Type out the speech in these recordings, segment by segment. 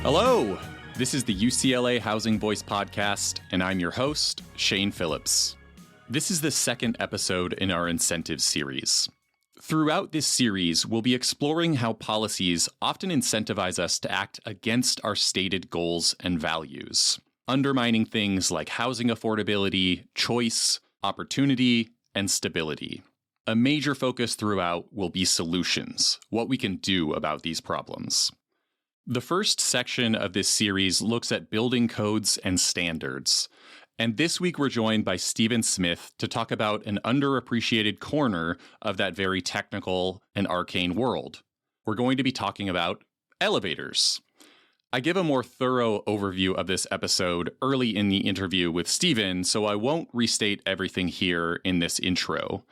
Hello, this is the UCLA Housing Voice podcast, and I'm your host, Shane Phillips. This is the second episode in our incentive series. Throughout this series, we'll be exploring how policies often incentivize us to act against our stated goals and values, undermining things like housing affordability, choice, opportunity, and stability. A major focus throughout will be solutions, what we can do about these problems. The first section of this series looks at building codes and standards. And this week we're joined by Stephen Smith to talk about an underappreciated corner of that very technical and arcane world. We're going to be talking about elevators. I give a more thorough overview of this episode early in the interview with Stephen, so I won't restate everything here in this intro.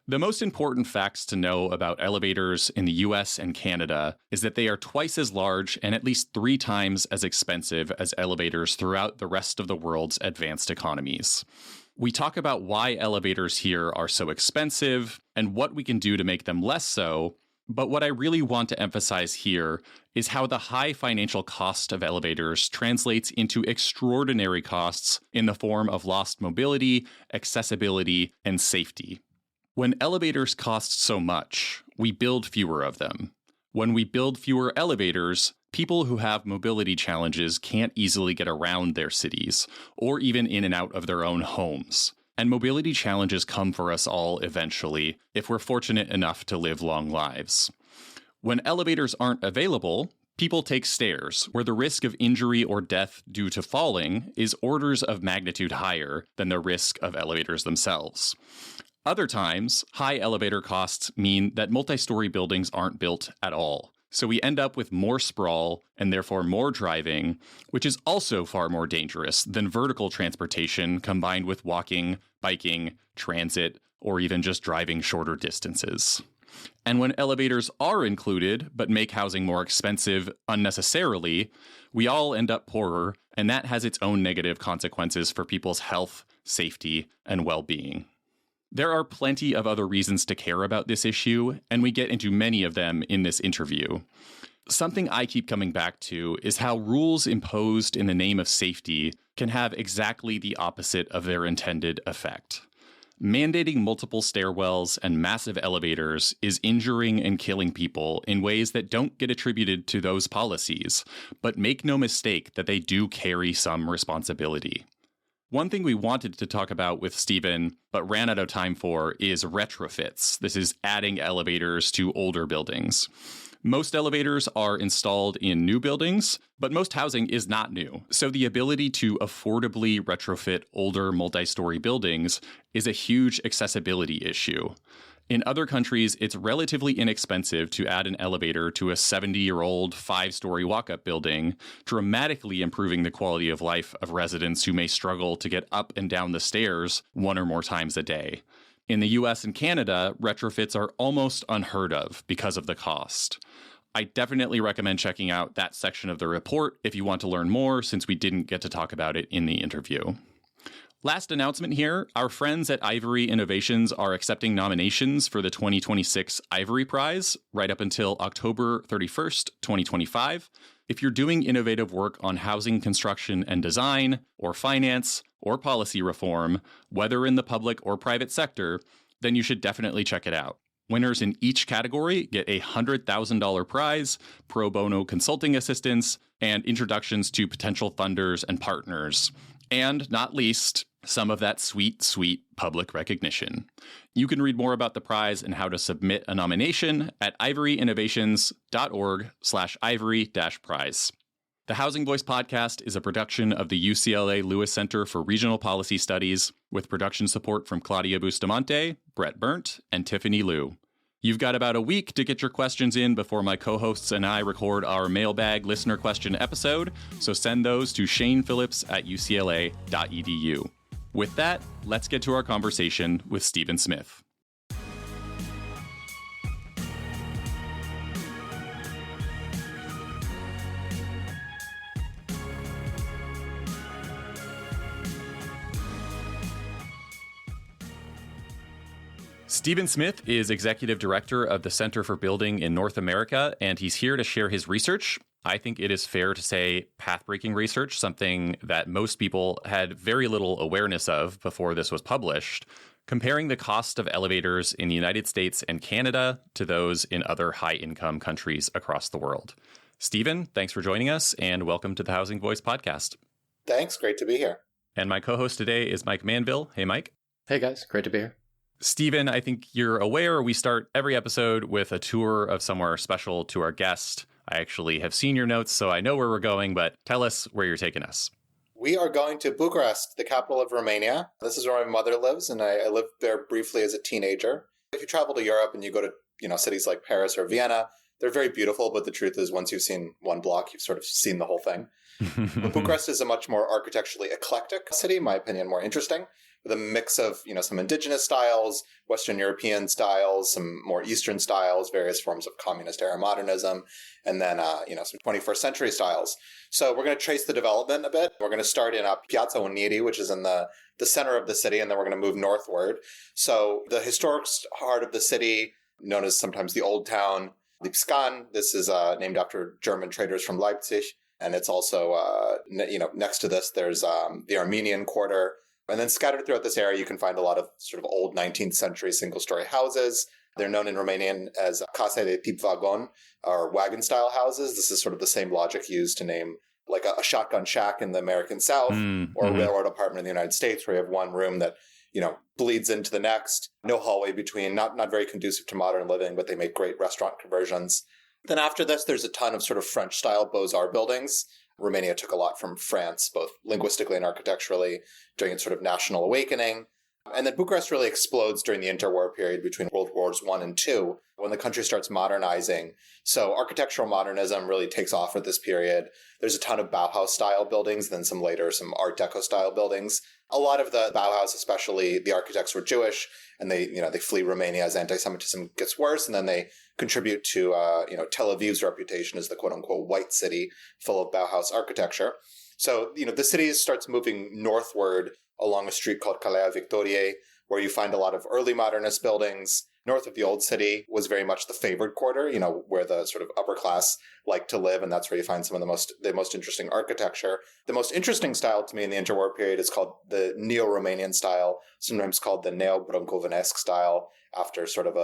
The most important facts to know about elevators in the US and Canada is that they are twice as large and at least 3 times as expensive as elevators throughout the rest of the world's advanced economies. We talk about why elevators here are so expensive and what we can do to make them less so, but what I really want to emphasize here is how the high financial cost of elevators translates into extraordinary costs in the form of lost mobility, accessibility, and safety. When elevators cost so much, we build fewer of them. When we build fewer elevators, people who have mobility challenges can't easily get around their cities, or even in and out of their own homes. And mobility challenges come for us all eventually, if we're fortunate enough to live long lives. When elevators aren't available, people take stairs, where the risk of injury or death due to falling is orders of magnitude higher than the risk of elevators themselves. Other times, high elevator costs mean that multi-story buildings aren't built at all. So we end up with more sprawl and therefore more driving, which is also far more dangerous than vertical transportation combined with walking, biking, transit, or even just driving shorter distances. And when elevators are included but make housing more expensive unnecessarily, we all end up poorer, and that has its own negative consequences for people's health, safety, and well-being. There are plenty of other reasons to care about this issue, and we get into many of them in this interview. Something I keep coming back to is how rules imposed in the name of safety can have exactly the opposite of their intended effect. Mandating multiple stairwells and massive elevators is injuring and killing people in ways that don't get attributed to those policies, but make no mistake that they do carry some responsibility. One thing we wanted to talk about with Stephen, but ran out of time for, is retrofits. This is adding elevators to older buildings. Most elevators are installed in new buildings, but most housing is not new. So the ability to affordably retrofit older multi-story buildings is a huge accessibility issue. In other countries, it's relatively inexpensive to add an elevator to a 70-year-old 5-story walk-up building, dramatically improving the quality of life of residents who may struggle to get up and down the stairs 1 or more times a day. In the US and Canada, retrofits are almost unheard of because of the cost. I definitely recommend checking out that section of the report if you want to learn more, since we didn't get to talk about it in the interview. Last announcement here, our friends at Ivory Innovations are accepting nominations for the 2026 Ivory Prize right up until October 31st, 2025. If you're doing innovative work on housing construction and design, or finance, or policy reform, whether in the public or private sector, then you should definitely check it out. Winners in each category get a $100,000 prize, pro bono consulting assistance, and introductions to potential funders and partners. And not least, some of that sweet, sweet public recognition. You can read more about the prize and how to submit a nomination at ivoryinnovations.org/ivory-prize. The Housing Voice podcast is a production of the UCLA Lewis Center for Regional Policy Studies, with production support from Claudia Bustamante, Brett Burnt, and Tiffany Liu. You've got about a week to get your questions in before my co-hosts and I record our mailbag listener question episode, so send those to shanephillips@ucla.edu. With that, let's get to our conversation with Stephen Smith. Stephen Smith is Executive Director of the Center for Building in North America, and he's here to share his research. I think it is fair to say path-breaking research, something that most people had very little awareness of before this was published, comparing the cost of elevators in the United States and Canada to those in other high-income countries across the world. Stephen, thanks for joining us, and welcome to the Housing Voice podcast. Thanks. Great to be here. And my co-host today is Mike Manville. Hey, Mike. Hey, guys. Great to be here. Stephen, I think you're aware we start every episode with a tour of somewhere special to our guest. I actually have seen your notes, so I know where we're going, but tell us where you're taking us. We are going to Bucharest, the capital of Romania. This is where my mother lives, and I lived there briefly as a teenager. If you travel to Europe and you go to, cities like Paris or Vienna, they're very beautiful, but the truth is once you've seen one block, you've sort of seen the whole thing. But Bucharest is a much more architecturally eclectic city, in my opinion, more interesting, with a mix of, some indigenous styles, Western European styles, some more Eastern styles, various forms of communist era modernism, and then, some 21st century styles. So we're going to trace the development a bit. We're going to start in Piazza Uniri, which is in the center of the city, and then we're going to move northward. So the historic heart of the city, known as sometimes the Old Town, Lipskan, this is named after German traders from Leipzig. And it's also, next to this, there's the Armenian Quarter. And then scattered throughout this area, you can find a lot of sort of old 19th century single-story houses. They're known in Romanian as Case de Tip Vagon, or wagon-style houses. This is sort of the same logic used to name like a shotgun shack in the American South or a railroad apartment in the United States, where you have one room that, bleeds into the next. No hallway between, not very conducive to modern living, but they make great restaurant conversions. Then after this, there's a ton of sort of French-style Beaux-Arts buildings. Romania took a lot from France, both linguistically and architecturally, during its sort of national awakening. And then Bucharest really explodes during the interwar period between World Wars I and II, when the country starts modernizing. So architectural modernism really takes off at this period. There's a ton of Bauhaus-style buildings, then some Art Deco-style buildings. A lot of the Bauhaus, especially the architects, were Jewish, and they flee Romania as anti-Semitism gets worse, and then they contribute to, Tel Aviv's reputation as the quote-unquote white city full of Bauhaus architecture. So, the city starts moving northward along a street called Calea Victoriei, where you find a lot of early modernist buildings. North of the old city was very much the favored quarter, where the sort of upper class like to live, and that's where you find some of the most interesting architecture. The most interesting style to me in the interwar period is called the Neo-Romanian style, sometimes called the Neo-Brâncovenesque style, after sort of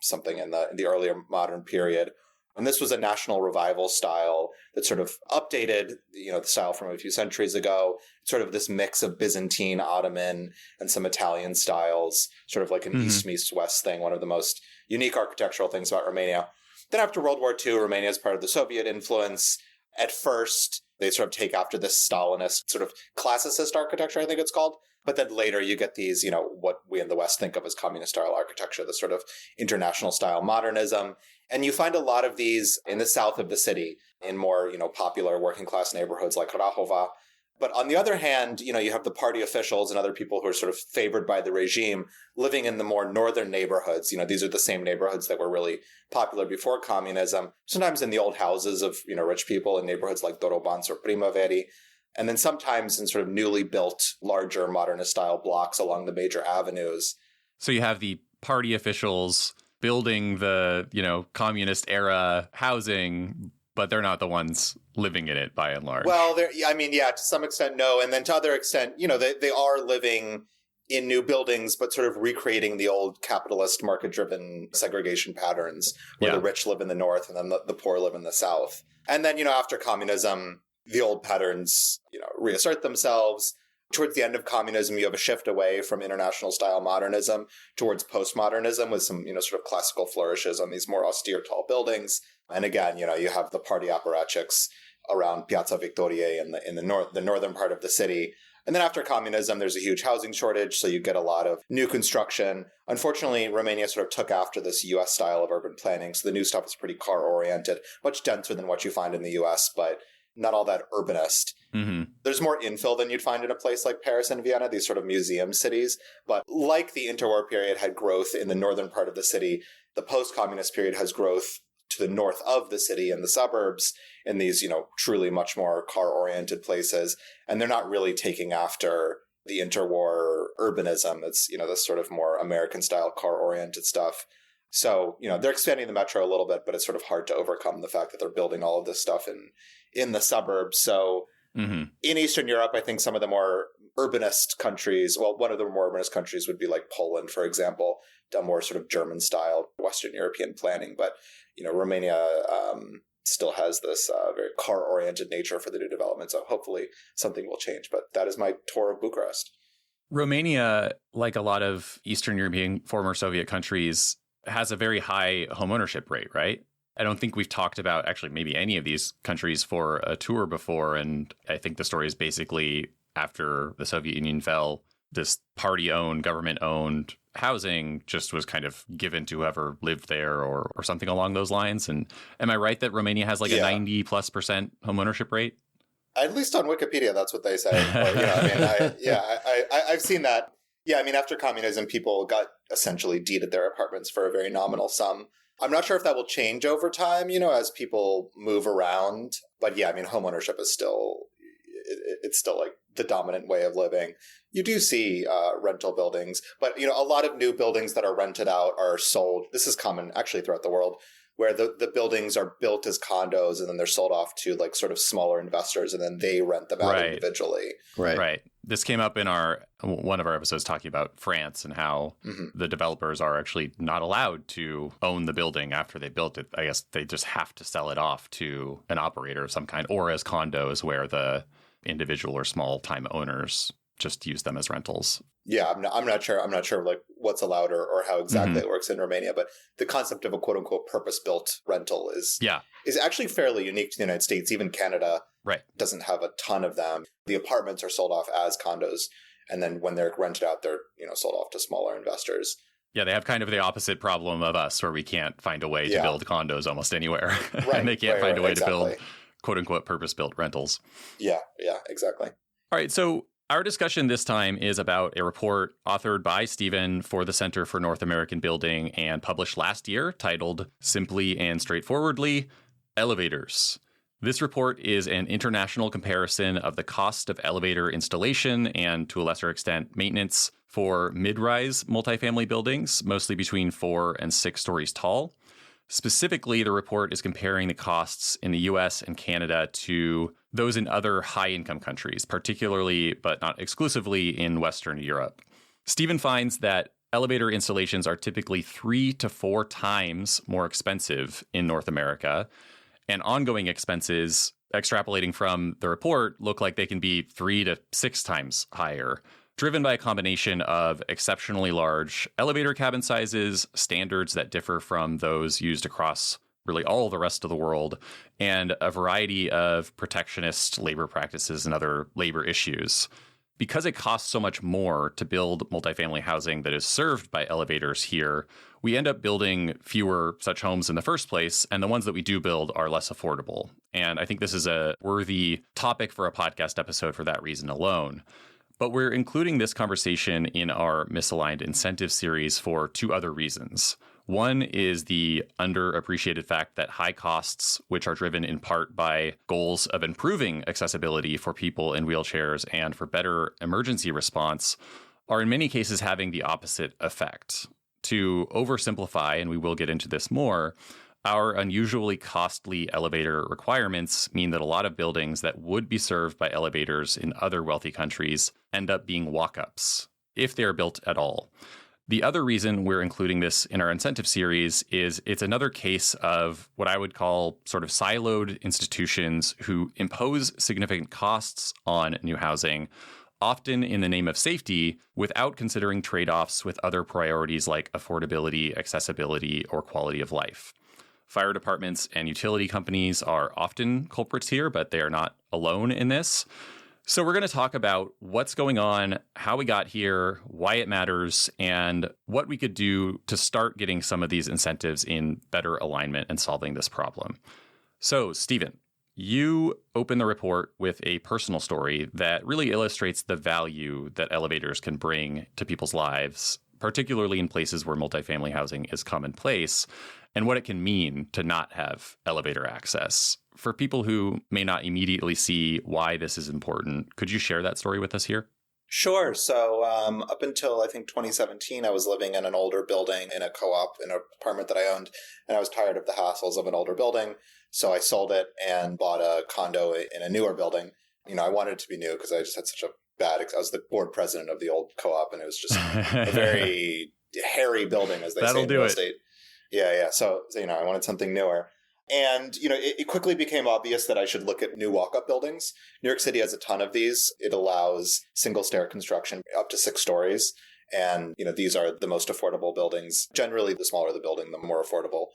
something in the earlier modern period. And this was a national revival style that sort of updated, the style from a few centuries ago, sort of this mix of Byzantine, Ottoman, and some Italian styles, sort of like an East meets West thing, one of the most unique architectural things about Romania. Then after World War II, Romania is part of the Soviet influence. At first, they sort of take after this Stalinist sort of classicist architecture, I think it's called. But then later you get these, what we in the West think of as communist-style architecture, the sort of international-style modernism. And you find a lot of these in the south of the city, in more, popular working-class neighborhoods like Rahova. But on the other hand, you have the party officials and other people who are sort of favored by the regime living in the more northern neighborhoods. These are the same neighborhoods that were really popular before communism, sometimes in the old houses of, rich people in neighborhoods like Dorobans or Primaveri. And then sometimes in sort of newly built, larger modernist-style blocks along the major avenues. So you have the party officials building the, communist-era housing, but they're not the ones living in it, by and large. Well, to some extent, no. And then to other extent, they are living in new buildings, but sort of recreating the old capitalist market-driven segregation patterns, where the rich live in the north and then the poor live in the south. And then, after communism, the old patterns, reassert themselves. Towards the end of communism, you have a shift away from international style modernism towards postmodernism with some, sort of classical flourishes on these more austere tall buildings. And again, you have the party apparatchiks around Piazza Victoriei in the northern part of the city. And then after communism, there's a huge housing shortage, so you get a lot of new construction. Unfortunately, Romania sort of took after this U.S. style of urban planning, so the new stuff is pretty car-oriented, much denser than what you find in the U.S., but not all that urbanist. Mm-hmm. There's more infill than you'd find in a place like Paris and Vienna, these sort of museum cities. But like the interwar period had growth in the northern part of the city, the post-communist period has growth to the north of the city and the suburbs in these, truly much more car-oriented places. And they're not really taking after the interwar urbanism. It's, this sort of more American-style car-oriented stuff. So, they're expanding the metro a little bit, but it's sort of hard to overcome the fact that they're building all of this stuff in the suburbs. So in Eastern Europe, I think some of the more urbanist countries, well, one of the more urbanist countries would be like Poland, for example, done more sort of German style Western European planning. But, Romania still has this very car-oriented nature for the new development. So hopefully something will change. But that is my tour of Bucharest. Romania, like a lot of Eastern European former Soviet countries, has a very high homeownership rate, right? I don't think we've talked about actually maybe any of these countries for a tour before. And I think the story is basically after the Soviet Union fell, this party-owned, government-owned housing just was kind of given to whoever lived there or something along those lines. And am I right that Romania has like a 90+% homeownership rate? At least on Wikipedia, that's what they say. I've seen that. Yeah, I mean, after communism, people got essentially deeded their apartments for a very nominal sum. I'm not sure if that will change over time, as people move around. But yeah, I mean, homeownership is it's still like the dominant way of living. You do see rental buildings, but, a lot of new buildings that are rented out are sold. This is common actually throughout the world, where the buildings are built as condos and then they're sold off to like sort of smaller investors and then they rent them out individually. Right. This came up in one of our episodes talking about France and how the developers are actually not allowed to own the building after they built it. I guess they just have to sell it off to an operator of some kind or as condos where the individual or small time owners just use them as rentals. Yeah, I'm not sure. I'm not sure like what's allowed or how exactly it works in Romania, but the concept of a quote unquote purpose-built rental is actually fairly unique to the United States. Even Canada doesn't have a ton of them. The apartments are sold off as condos, and then when they're rented out, they're sold off to smaller investors. Yeah, they have kind of the opposite problem of us, where we can't find a way to build condos almost anywhere, and they can't find a way to build quote unquote purpose-built rentals. Yeah, exactly. All right, so our discussion this time is about a report authored by Stephen for the Center for North American Building and published last year titled Simply and Straightforwardly, Elevators. This report is an international comparison of the cost of elevator installation and, to a lesser extent, maintenance for mid-rise multifamily buildings, mostly between 4 and 6 stories tall. Specifically, the report is comparing the costs in the US and Canada to those in other high-income countries, particularly, but not exclusively, in Western Europe. Stephen finds that elevator installations are typically 3 to 4 times more expensive in North America, and ongoing expenses, extrapolating from the report, look like they can be 3 to 6 times higher, driven by a combination of exceptionally large elevator cabin sizes, standards that differ from those used across really all the rest of the world, and a variety of protectionist labor practices and other labor issues. Because it costs so much more to build multifamily housing that is served by elevators here, we end up building fewer such homes in the first place, and the ones that we do build are less affordable. And I think this is a worthy topic for a podcast episode for that reason alone. But we're including this conversation in our misaligned incentive series for 2 other reasons. One is the underappreciated fact that high costs, which are driven in part by goals of improving accessibility for people in wheelchairs and for better emergency response, are in many cases having the opposite effect. To oversimplify, and we will get into this more, our unusually costly elevator requirements mean that a lot of buildings that would be served by elevators in other wealthy countries end up being walk-ups, if they are built at all. The other reason we're including this in our incentive series is it's another case of what I would call sort of siloed institutions who impose significant costs on new housing, often in the name of safety, without considering trade-offs with other priorities like affordability, accessibility, or quality of life. Fire departments and utility companies are often culprits here, but they are not alone in this. So we're going to talk about what's going on, how we got here, why it matters, and what we could do to start getting some of these incentives in better alignment and solving this problem. So, Stephen, you open the report with a personal story that really illustrates the value that elevators can bring to people's lives, particularly in places where multifamily housing is commonplace, and what it can mean to not have elevator access. For people who may not immediately see why this is important, could you share that story with us here? Sure. So up until I think 2017, I was living in an older building in a co-op in an apartment that I owned, and I was tired of the hassles of an older building. So I sold it and bought a condo in a newer building. I wanted it to be new because I just had such a I was the board president of the old co-op, and it was just a very hairy building, as they say in real estate. Yeah. So, I wanted something newer. And, it quickly became obvious that I should look at new walk-up buildings. New York City has a ton of these. It allows single-stair construction up to 6 stories. And, these are the most affordable buildings. Generally, the smaller the building, the more affordable.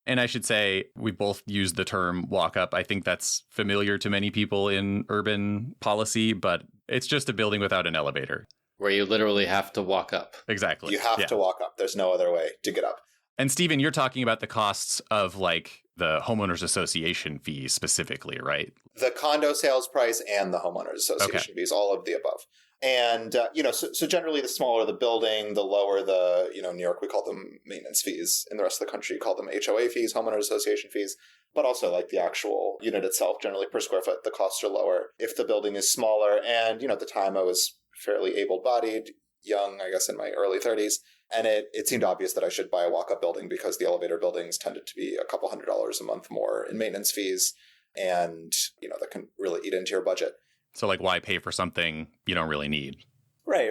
And I should say, we both use the term walk-up. I think that's familiar to many people in urban policy, but it's just a building without an elevator. Where you literally have to walk up. Exactly. You have to walk up. There's no other way to get up. And Stephen, you're talking about the costs of the homeowners association fees specifically, right? The condo sales price and the homeowners association fees, all of the above. And, so generally the smaller the building, the lower the, New York, we call them maintenance fees. In the rest of the country, you call them HOA fees, homeowners association fees, but also like the actual unit itself, generally per square foot, the costs are lower if the building is smaller. And, at the time I was fairly able-bodied, young, I guess in my early 30s. And it seemed obvious that I should buy a walk-up building because the elevator buildings tended to be a couple $100s a month more in maintenance fees. And, that can really eat into your budget. So why pay for something you don't really need? Right.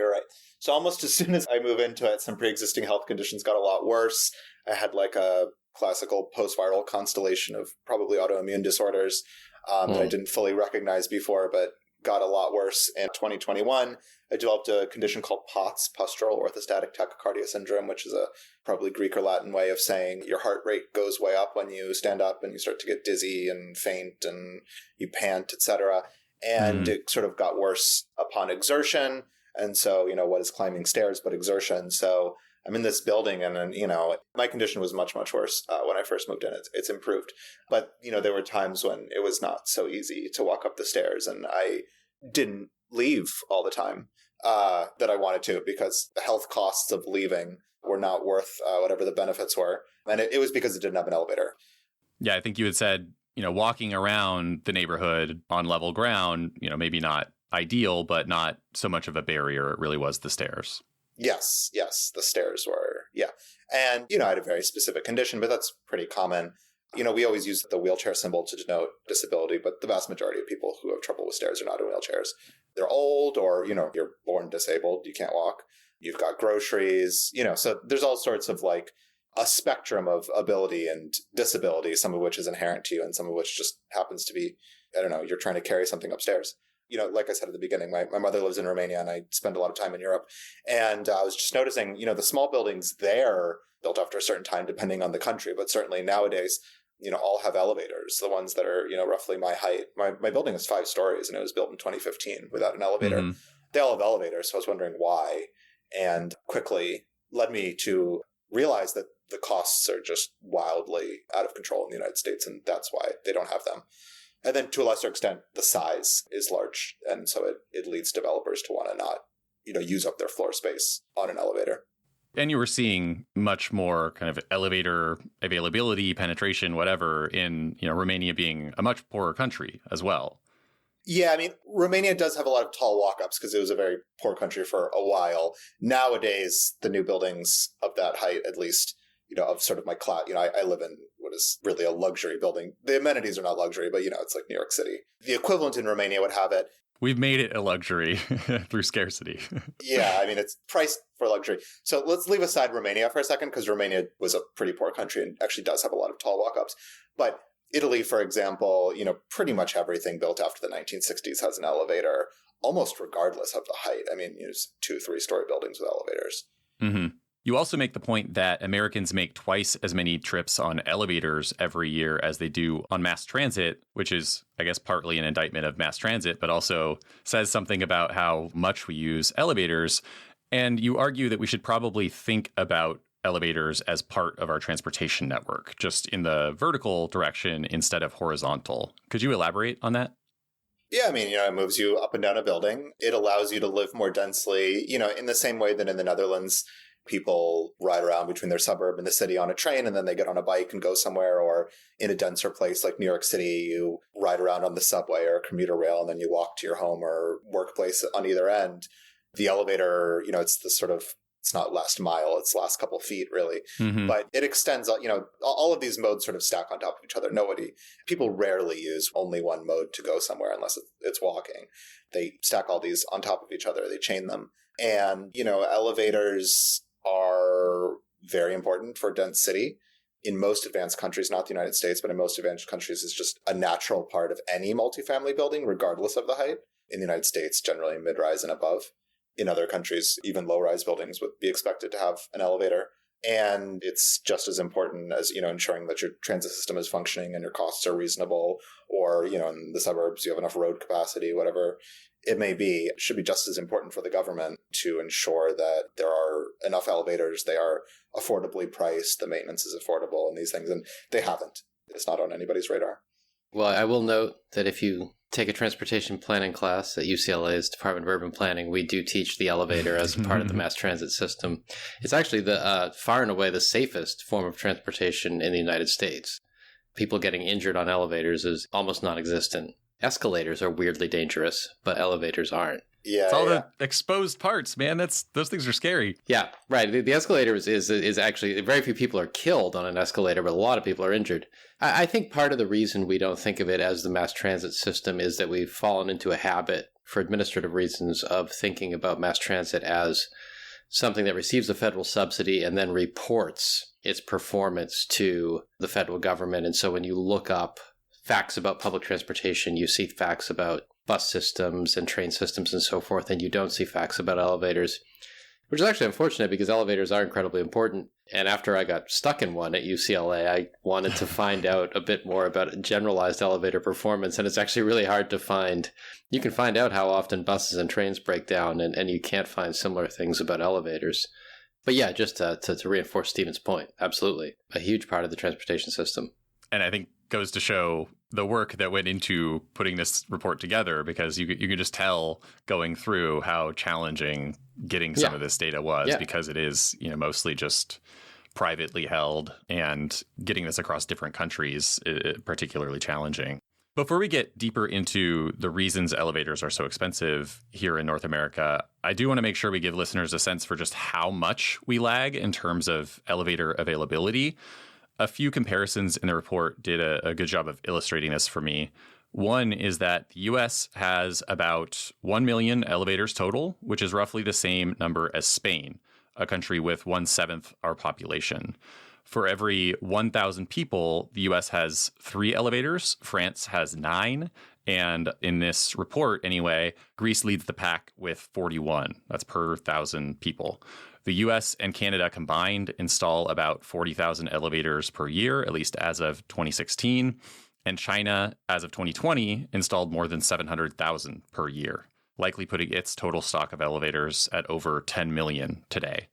So almost as soon as I move into it, some pre-existing health conditions got a lot worse. I had a classical post-viral constellation of probably autoimmune disorders that I didn't fully recognize before, but got a lot worse. In 2021, I developed a condition called POTS, postural orthostatic tachycardia syndrome, which is a probably Greek or Latin way of saying your heart rate goes way up when you stand up and you start to get dizzy and faint and you pant, etc. And it sort of got worse upon exertion. And so, what is climbing stairs but exertion? So I'm in this building and then, my condition was much, much worse when I first moved in. It's improved. But, there were times when it was not so easy to walk up the stairs and I didn't leave all the time that I wanted to because the health costs of leaving were not worth whatever the benefits were. And it was because it didn't have an elevator. Yeah, I think you had said, walking around the neighborhood on level ground, maybe not ideal, but not so much of a barrier. It really was the stairs. Yes, the stairs were, yeah. And, I had a very specific condition, but that's pretty common. We always use the wheelchair symbol to denote disability, but the vast majority of people who have trouble with stairs are not in wheelchairs. They're old or, you're born disabled, you can't walk. You've got groceries, so there's all sorts of a spectrum of ability and disability, some of which is inherent to you and some of which just happens to be, you're trying to carry something upstairs. Like I said at the beginning, my mother lives in Romania and I spend a lot of time in Europe. And I was just noticing, the small buildings there built after a certain time, depending on the country, but certainly nowadays, all have elevators. The ones that are, roughly my height. My building is 5 stories and it was built in 2015 without an elevator. Mm-hmm. They all have elevators. So I was wondering why, and quickly led me to realize that the costs are just wildly out of control in the United States. And that's why they don't have them. And then to a lesser extent, the size is large. And so it leads developers to want to not, use up their floor space on an elevator. And you were seeing much more kind of elevator availability, penetration, whatever, in, Romania being a much poorer country as well. Yeah, Romania does have a lot of tall walk-ups because it was a very poor country for a while. Nowadays, the new buildings of that height, at least, of sort of my class, I live in what is really a luxury building. The amenities are not luxury, but, it's like New York City. The equivalent in Romania would have it. We've made it a luxury through scarcity. Yeah, it's priced for luxury. So let's leave aside Romania for a second because Romania was a pretty poor country and actually does have a lot of tall walk-ups. But Italy, for example, pretty much everything built after the 1960s has an elevator, almost regardless of the height. It's 2-3-story buildings with elevators. Mm-hmm. You also make the point that Americans make twice as many trips on elevators every year as they do on mass transit, which is, I guess, partly an indictment of mass transit, but also says something about how much we use elevators. And you argue that we should probably think about elevators as part of our transportation network, just in the vertical direction instead of horizontal. Could you elaborate on that? Yeah, it moves you up and down a building. It allows you to live more densely, in the same way that in the Netherlands, people ride around between their suburb and the city on a train, and then they get on a bike and go somewhere, or in a denser place like New York City, you ride around on the subway or a commuter rail, and then you walk to your home or workplace on either end. The elevator, it's the sort of, it's not last mile, it's last couple feet really, but it extends, all of these modes sort of stack on top of each other. People rarely use only one mode to go somewhere unless it's walking. They stack all these on top of each other, they chain them. And, elevators are very important for a dense city. In most advanced countries, not the United States, but in most advanced countries, it's just a natural part of any multifamily building, regardless of the height. In the United States, generally mid-rise and above. In other countries, even low-rise buildings would be expected to have an elevator. And it's just as important as, ensuring that your transit system is functioning and your costs are reasonable, or, in the suburbs, you have enough road capacity, whatever it may be. It should be just as important for the government to ensure that there are enough elevators, they are affordably priced, the maintenance is affordable, and these things. And they haven't. It's not on anybody's radar. Well, I will note that if you take a transportation planning class at UCLA's Department of Urban Planning, we do teach the elevator as a part of the mass transit system. It's actually the far and away the safest form of transportation in the United States. People getting injured on elevators is almost non-existent. Escalators are weirdly dangerous, but elevators aren't. Yeah, it's all the exposed parts, man. Those things are scary. Yeah, right. The escalator is actually, very few people are killed on an escalator, but a lot of people are injured. I think part of the reason we don't think of it as the mass transit system is that we've fallen into a habit, for administrative reasons, of thinking about mass transit as something that receives a federal subsidy and then reports its performance to the federal government. And so when you look up facts about public transportation, you see facts about bus systems and train systems and so forth, and you don't see facts about elevators, which is actually unfortunate because elevators are incredibly important. And after I got stuck in one at UCLA, I wanted to find out a bit more about generalized elevator performance, and it's actually really hard to find. You can find out how often buses and trains break down, and you can't find similar things about elevators. But yeah, just to reinforce Stephen's point, absolutely. A huge part of the transportation system. And I think goes to show the work that went into putting this report together, because you could just tell going through how challenging getting some of this data was, because it is, mostly just privately held, and getting this across different countries is particularly challenging. Before we get deeper into the reasons elevators are so expensive here in North America, I do want to make sure we give listeners a sense for just how much we lag in terms of elevator availability. A few comparisons in the report did a good job of illustrating this for me. One is that the U.S. has about 1 million elevators total, which is roughly the same number as Spain, a country with 1/7 our population. For every 1,000 people, the U.S. has 3 elevators, France has 9, and in this report anyway, Greece leads the pack with 41. That's per 1,000 people. The US and Canada combined install about 40,000 elevators per year, at least as of 2016. And China, as of 2020, installed more than 700,000 per year, likely putting its total stock of elevators at over 10 million today.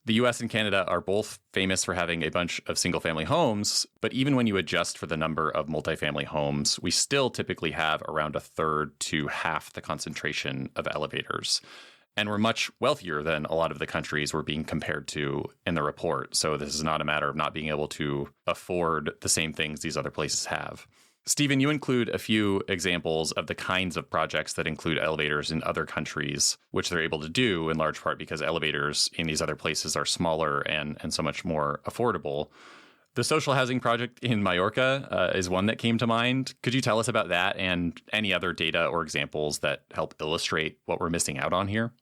The US and Canada are both famous for having a bunch of single-family homes, but even when you adjust for the number of multifamily homes, we still typically have around a third to half the concentration of elevators. And we're much wealthier than a lot of the countries we're being compared to in the report. So this is not a matter of not being able to afford the same things these other places have. Stephen, you include a few examples of the kinds of projects that include elevators in other countries, which they're able to do in large part because elevators in these other places are smaller and so much more affordable. The social housing project in Mallorca is one that came to mind. Could you tell us about that and any other data or examples that help illustrate what we're missing out on here?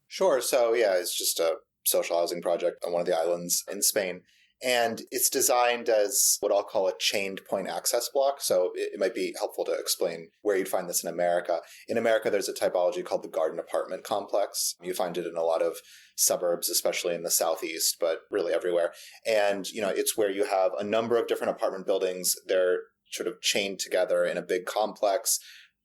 Sure. So, it's just a social housing project on one of the islands in Spain. And it's designed as what I'll call a chained point access block. So it might be helpful to explain where you'd find this in America. In America, there's a typology called the garden apartment complex. You find it in a lot of suburbs, especially in the southeast, but really everywhere. And, it's where you have a number of different apartment buildings. They're sort of chained together in a big complex.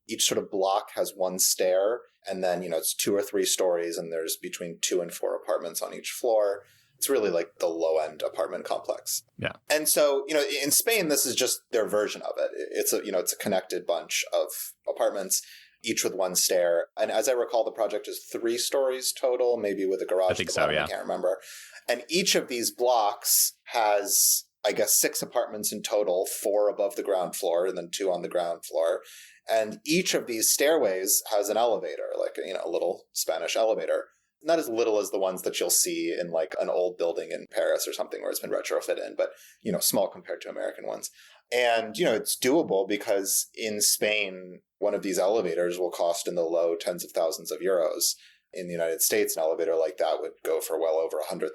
Each sort of block has one stair, and then, it's 2 or 3 stories, and there's between 2 and 4 apartments on each floor. It's really like the low-end apartment complex. Yeah. And so, in Spain, this is just their version of it. It's a connected bunch of apartments, each with one stair. And as I recall, the project is 3 stories total, maybe with a garage. I think so, yeah. I can't remember. And each of these blocks has I guess, 6 apartments in total, 4 above the ground floor and then 2 on the ground floor. And each of these stairways has an elevator, like, a little Spanish elevator. Not as little as the ones that you'll see in like an old building in Paris or something where it's been retrofitted, but, small compared to American ones. And, it's doable because in Spain, one of these elevators will cost in the low tens of thousands of euros. In the United States, an elevator like that would go for well over $100,000.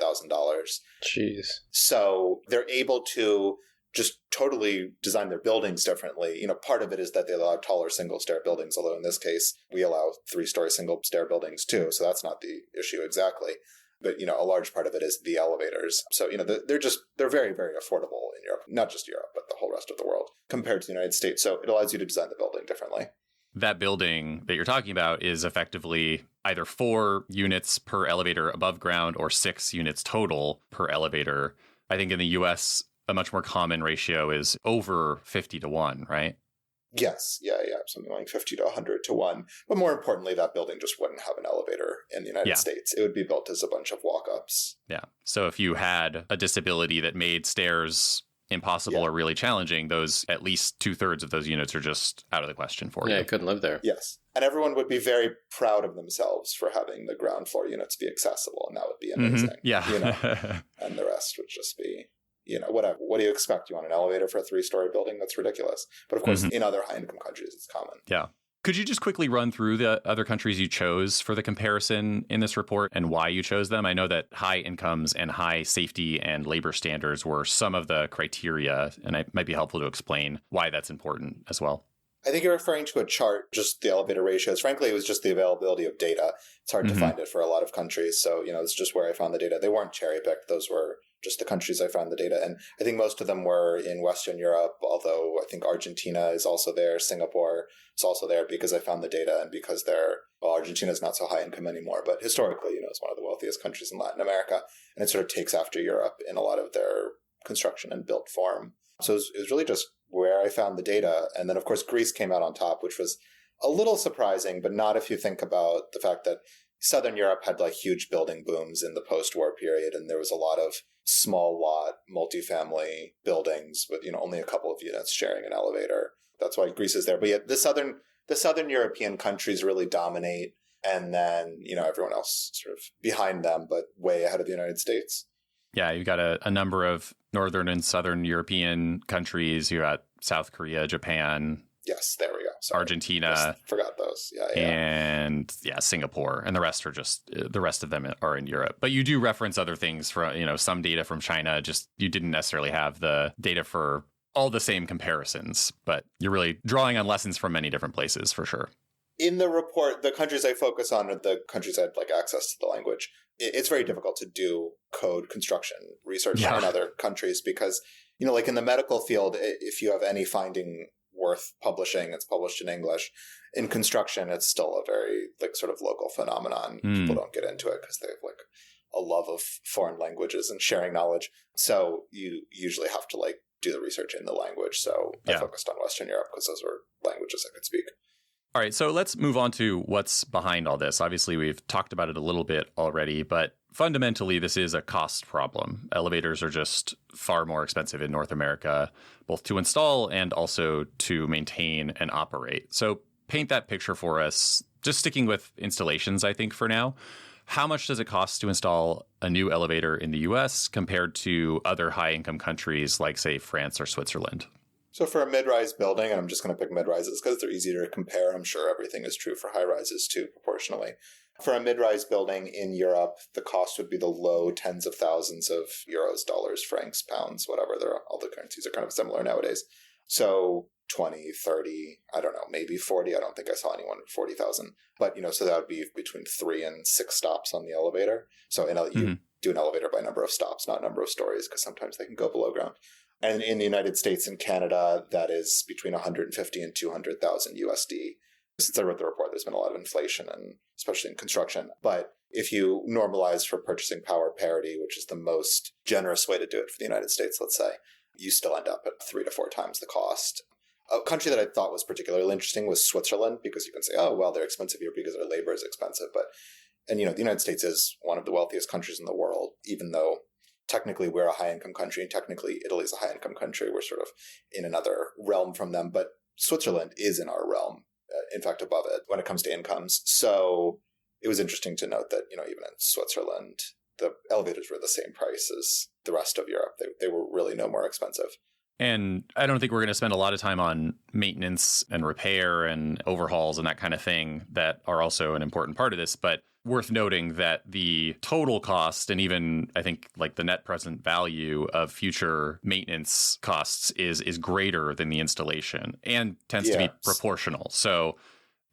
Jeez. So they're able to just totally design their buildings differently. Part of it is that they allow taller single-stair buildings, although in this case, we allow 3-story single-stair buildings too. So that's not the issue exactly. But, a large part of it is the elevators. So, they're very, very affordable in Europe, not just Europe, but the whole rest of the world compared to the United States. So it allows you to design the building differently. That building that you're talking about is effectively either 4 units per elevator above ground or 6 units total per elevator. I think in the US, a much more common ratio is over 50 to 1, right? Yes. Yeah. Something like 50 to 100 to 1. But more importantly, that building just wouldn't have an elevator in the United States. It would be built as a bunch of walk-ups. Yeah. So if you had a disability that made stairs impossible or really challenging, those at least 2/3 of those units are just out of the question for you. Yeah, you couldn't live there. Yes. And everyone would be very proud of themselves for having the ground floor units be accessible, and that would be amazing. Yeah. And the rest would just be, whatever. What do you expect? You want an elevator for a 3-story building? That's ridiculous. But of course, in other high-income countries, it's common. Yeah. Could you just quickly run through the other countries you chose for the comparison in this report and why you chose them? I know that high incomes and high safety and labor standards were some of the criteria, and it might be helpful to explain why that's important as well. I think you're referring to a chart, just the elevator ratios. Frankly, it was just the availability of data. It's hard to find it for a lot of countries. So, it's just where I found the data. They weren't cherry-picked. Those were just the countries I found the data. And I think most of them were in Western Europe, although I think Argentina is also there. Singapore is also there because I found the data and because Argentina is not so high income anymore. But historically, it's one of the wealthiest countries in Latin America. And it sort of takes after Europe in a lot of their construction and built form. So it was really just where I found the data. And then, of course, Greece came out on top, which was a little surprising, but not if you think about the fact that Southern Europe had like huge building booms in the post-war period. And there was a lot of small lot multifamily buildings with, only a couple of units sharing an elevator. That's why Greece is there. But yet the Southern European countries really dominate. And then, everyone else sort of behind them, but way ahead of the United States. Yeah, you've got a number of Northern and Southern European countries. You got South Korea, Japan. Yes, there we go. Sorry. Argentina. Just forgot those. Yeah. And Singapore. And the rest of them are in Europe. But you do reference other things from, some data from China. Just you didn't necessarily have the data for all the same comparisons, but you're really drawing on lessons from many different places for sure. In the report, the countries I focus on are the countries that have like access to the language. It's very difficult to do code construction research in other countries because, like in the medical field, if you have any finding worth publishing, it's published in English. In construction, it's still a very like sort of local phenomenon. People don't get into it because they have like a love of foreign languages and sharing knowledge. So you usually have to like do the research in the language. So I focused on Western Europe because those are languages I could speak. All right, so let's move on to what's behind all this. Obviously, we've talked about it a little bit already, but fundamentally, this is a cost problem. Elevators are just far more expensive in North America, both to install and also to maintain and operate. So paint that picture for us, just sticking with installations, I think, for now. How much does it cost to install a new elevator in the US compared to other high-income countries like, say, France or Switzerland? So for a mid-rise building, and I'm just going to pick mid-rises because they're easier to compare. I'm sure everything is true for high-rises too, proportionally. For a mid-rise building in Europe, the cost would be the low tens of thousands of euros, dollars, francs, pounds, whatever. All the currencies are kind of similar nowadays. So 20, 30, I don't know, maybe 40. I don't think I saw anyone at 40,000. But, so that would be between 3 and 6 stops on the elevator. So you do an elevator by number of stops, not number of stories, because sometimes they can go below ground. And in the United States and Canada, that is between 150 and 200,000 USD. Since I wrote the report, there's been a lot of inflation, and especially in construction. But if you normalize for purchasing power parity, which is the most generous way to do it for the United States, let's say, you still end up at 3 to 4 times the cost. A country that I thought was particularly interesting was Switzerland, because you can say, oh, well, they're expensive here because their labor is expensive. And the United States is one of the wealthiest countries in the world, even though technically we're a high-income country, and technically Italy's a high-income country. We're sort of in another realm from them, but Switzerland is in our realm, in fact, above it when it comes to incomes. So it was interesting to note that, even in Switzerland, the elevators were the same price as the rest of Europe. They were really no more expensive. And I don't think we're going to spend a lot of time on maintenance and repair and overhauls and that kind of thing that are also an important part of this. But worth noting that the total cost and even I think like the net present value of future maintenance costs is greater than the installation and tends to be proportional. So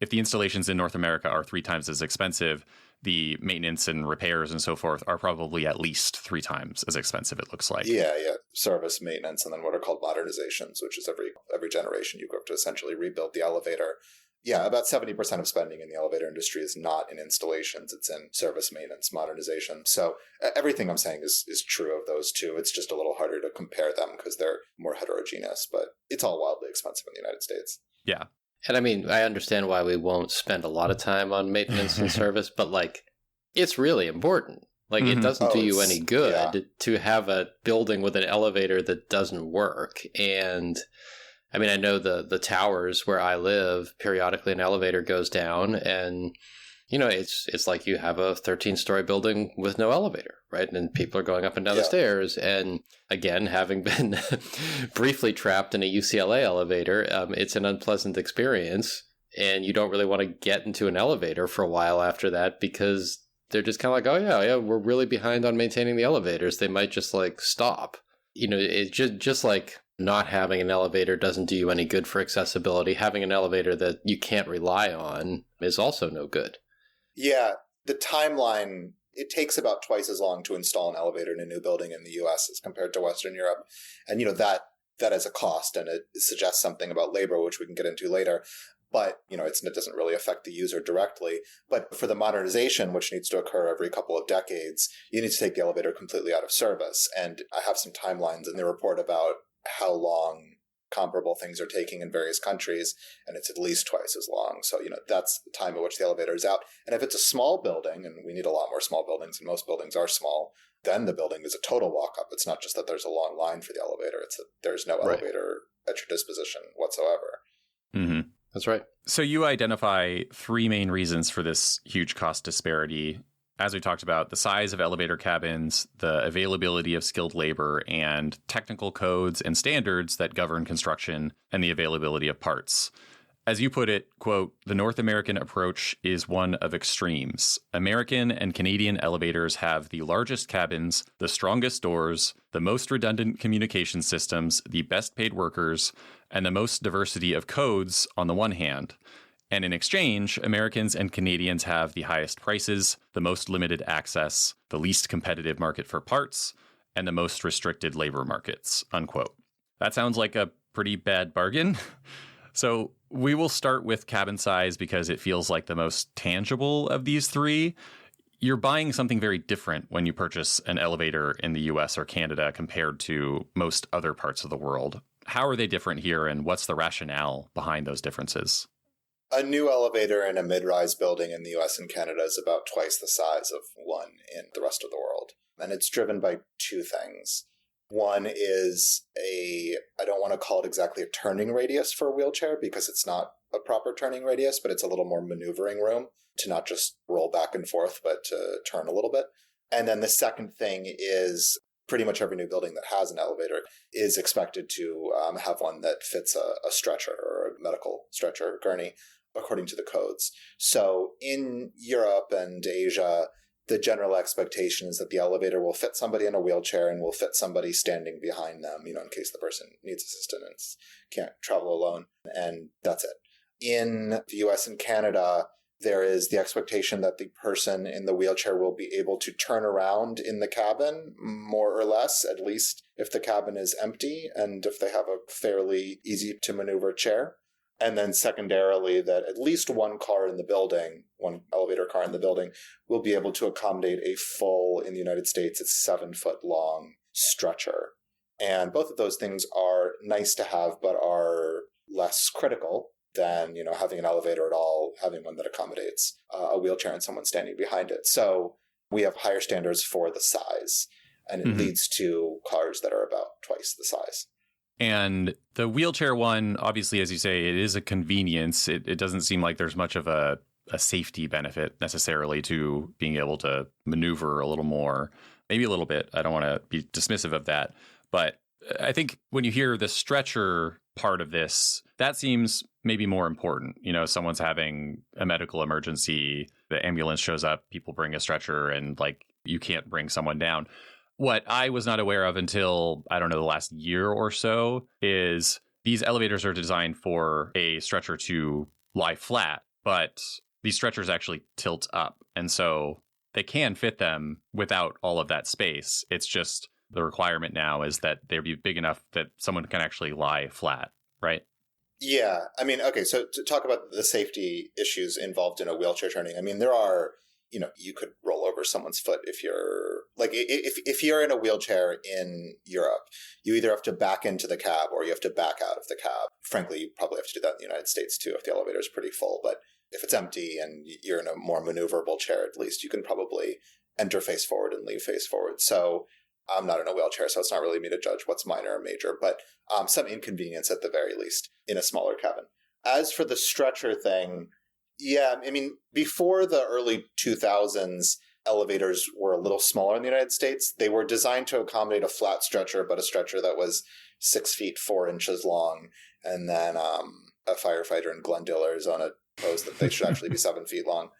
if the installations in North America are 3 times as expensive, the maintenance and repairs and so forth are probably at least 3 times as expensive, it looks like. Yeah. Service, maintenance, and then what are called modernizations, which is every generation you go to essentially rebuild the elevator. Yeah, about 70% of spending in the elevator industry is not in installations. It's in service, maintenance, modernization. So everything I'm saying is true of those two. It's just a little harder to compare them because they're more heterogeneous, but it's all wildly expensive in the United States. Yeah. And I mean, I understand why we won't spend a lot of time on maintenance and service, but like, it's really important. Like, it doesn't do you any good to have a building with an elevator that doesn't work. And I mean, I know the towers where I live, periodically an elevator goes down and, it's like you have a 13-story building with no elevator, right? And people are going up and down the stairs. And again, having been briefly trapped in a UCLA elevator, it's an unpleasant experience. And you don't really want to get into an elevator for a while after that because they're just kind of like, oh, yeah, we're really behind on maintaining the elevators. They might just like stop. It's just like not having an elevator doesn't do you any good for accessibility. Having an elevator that you can't rely on is also no good. Yeah, the timeline, it takes about twice as long to install an elevator in a new building in the US as compared to Western Europe. And, that is a cost, and it suggests something about labor, which we can get into later. But, it doesn't really affect the user directly. But for the modernization, which needs to occur every couple of decades, you need to take the elevator completely out of service. And I have some timelines in the report about how long comparable things are taking in various countries, and it's at least twice as long. So, that's the time at which the elevator is out. And if it's a small building, and we need a lot more small buildings, and most buildings are small, then the building is a total walk-up. It's not just that there's a long line for the elevator. It's that there's no elevator at your disposition whatsoever. Mm-hmm. That's right. So you identify 3 main reasons for this huge cost disparity. As we talked about, the size of elevator cabins, the availability of skilled labor, and technical codes and standards that govern construction, and the availability of parts. As you put it, quote, the North American approach is one of extremes. American and Canadian elevators have the largest cabins, the strongest doors, the most redundant communication systems, the best paid workers, and the most diversity of codes on the one hand. And in exchange, Americans and Canadians have the highest prices, the most limited access, the least competitive market for parts, and the most restricted labor markets, unquote. That sounds like a pretty bad bargain. So we will start with cabin size because it feels like the most tangible of these 3. You're buying something very different when you purchase an elevator in the US or Canada compared to most other parts of the world. How are they different here, and what's the rationale behind those differences? A new elevator in a mid-rise building in the US and Canada is about twice the size of one in the rest of the world. And it's driven by 2 things. One is I don't want to call it exactly a turning radius for a wheelchair because it's not a proper turning radius, but it's a little more maneuvering room to not just roll back and forth, but to turn a little bit. And then the second thing is pretty much every new building that has an elevator is expected to have one that fits a stretcher or a medical stretcher or gurney according to the codes. So in Europe and Asia, the general expectation is that the elevator will fit somebody in a wheelchair and will fit somebody standing behind them, in case the person needs assistance, can't travel alone, and that's it. In the US and Canada, there is the expectation that the person in the wheelchair will be able to turn around in the cabin, more or less, at least if the cabin is empty and if they have a fairly easy to maneuver chair. And then secondarily, that at least one car in the building, one elevator car in the building, will be able to accommodate a full, in the United States, it's 7-foot long stretcher. And both of those things are nice to have, but are less critical than, having an elevator at all, having one that accommodates a wheelchair and someone standing behind it. So we have higher standards for the size. and it leads to cars that are about twice the size. And the wheelchair one, obviously, as you say, it is a convenience. It doesn't seem like there's much of a safety benefit necessarily to being able to maneuver a little more, maybe a little bit. I don't want to be dismissive of that. But I think when you hear the stretcher part of this, that seems maybe more important. You know, someone's having a medical emergency, the ambulance shows up, people bring a stretcher, and like you can't bring someone down. What I was not aware of until, I don't know, the last year or so is these elevators are designed for a stretcher to lie flat, but these stretchers actually tilt up. And so they can fit them without all of that space. It's just the requirement now is that they be big enough that someone can actually lie flat, right? Yeah. I mean, okay, so to talk about the safety issues involved in a wheelchair turning, I mean, there are, you know, you could roll over someone's foot if you're like, if you're in a wheelchair in Europe, you either have to back into the cab or you have to back out of the cab. Frankly, you probably have to do that in the United States too if the elevator is pretty full. But if it's empty and you're in a more maneuverable chair, at least you can probably enter face forward and leave face forward. So I'm not in a wheelchair, so it's not really me to judge what's minor or major, but some inconvenience at the very least in a smaller cabin. As for the stretcher thing, yeah, I mean, before the early 2000s, elevators were a little smaller in the United States. They were designed to accommodate a flat stretcher, but a stretcher that was 6 feet 4 inches long. And then a firefighter in Glendale, Arizona, proposed that they should actually be 7 feet long.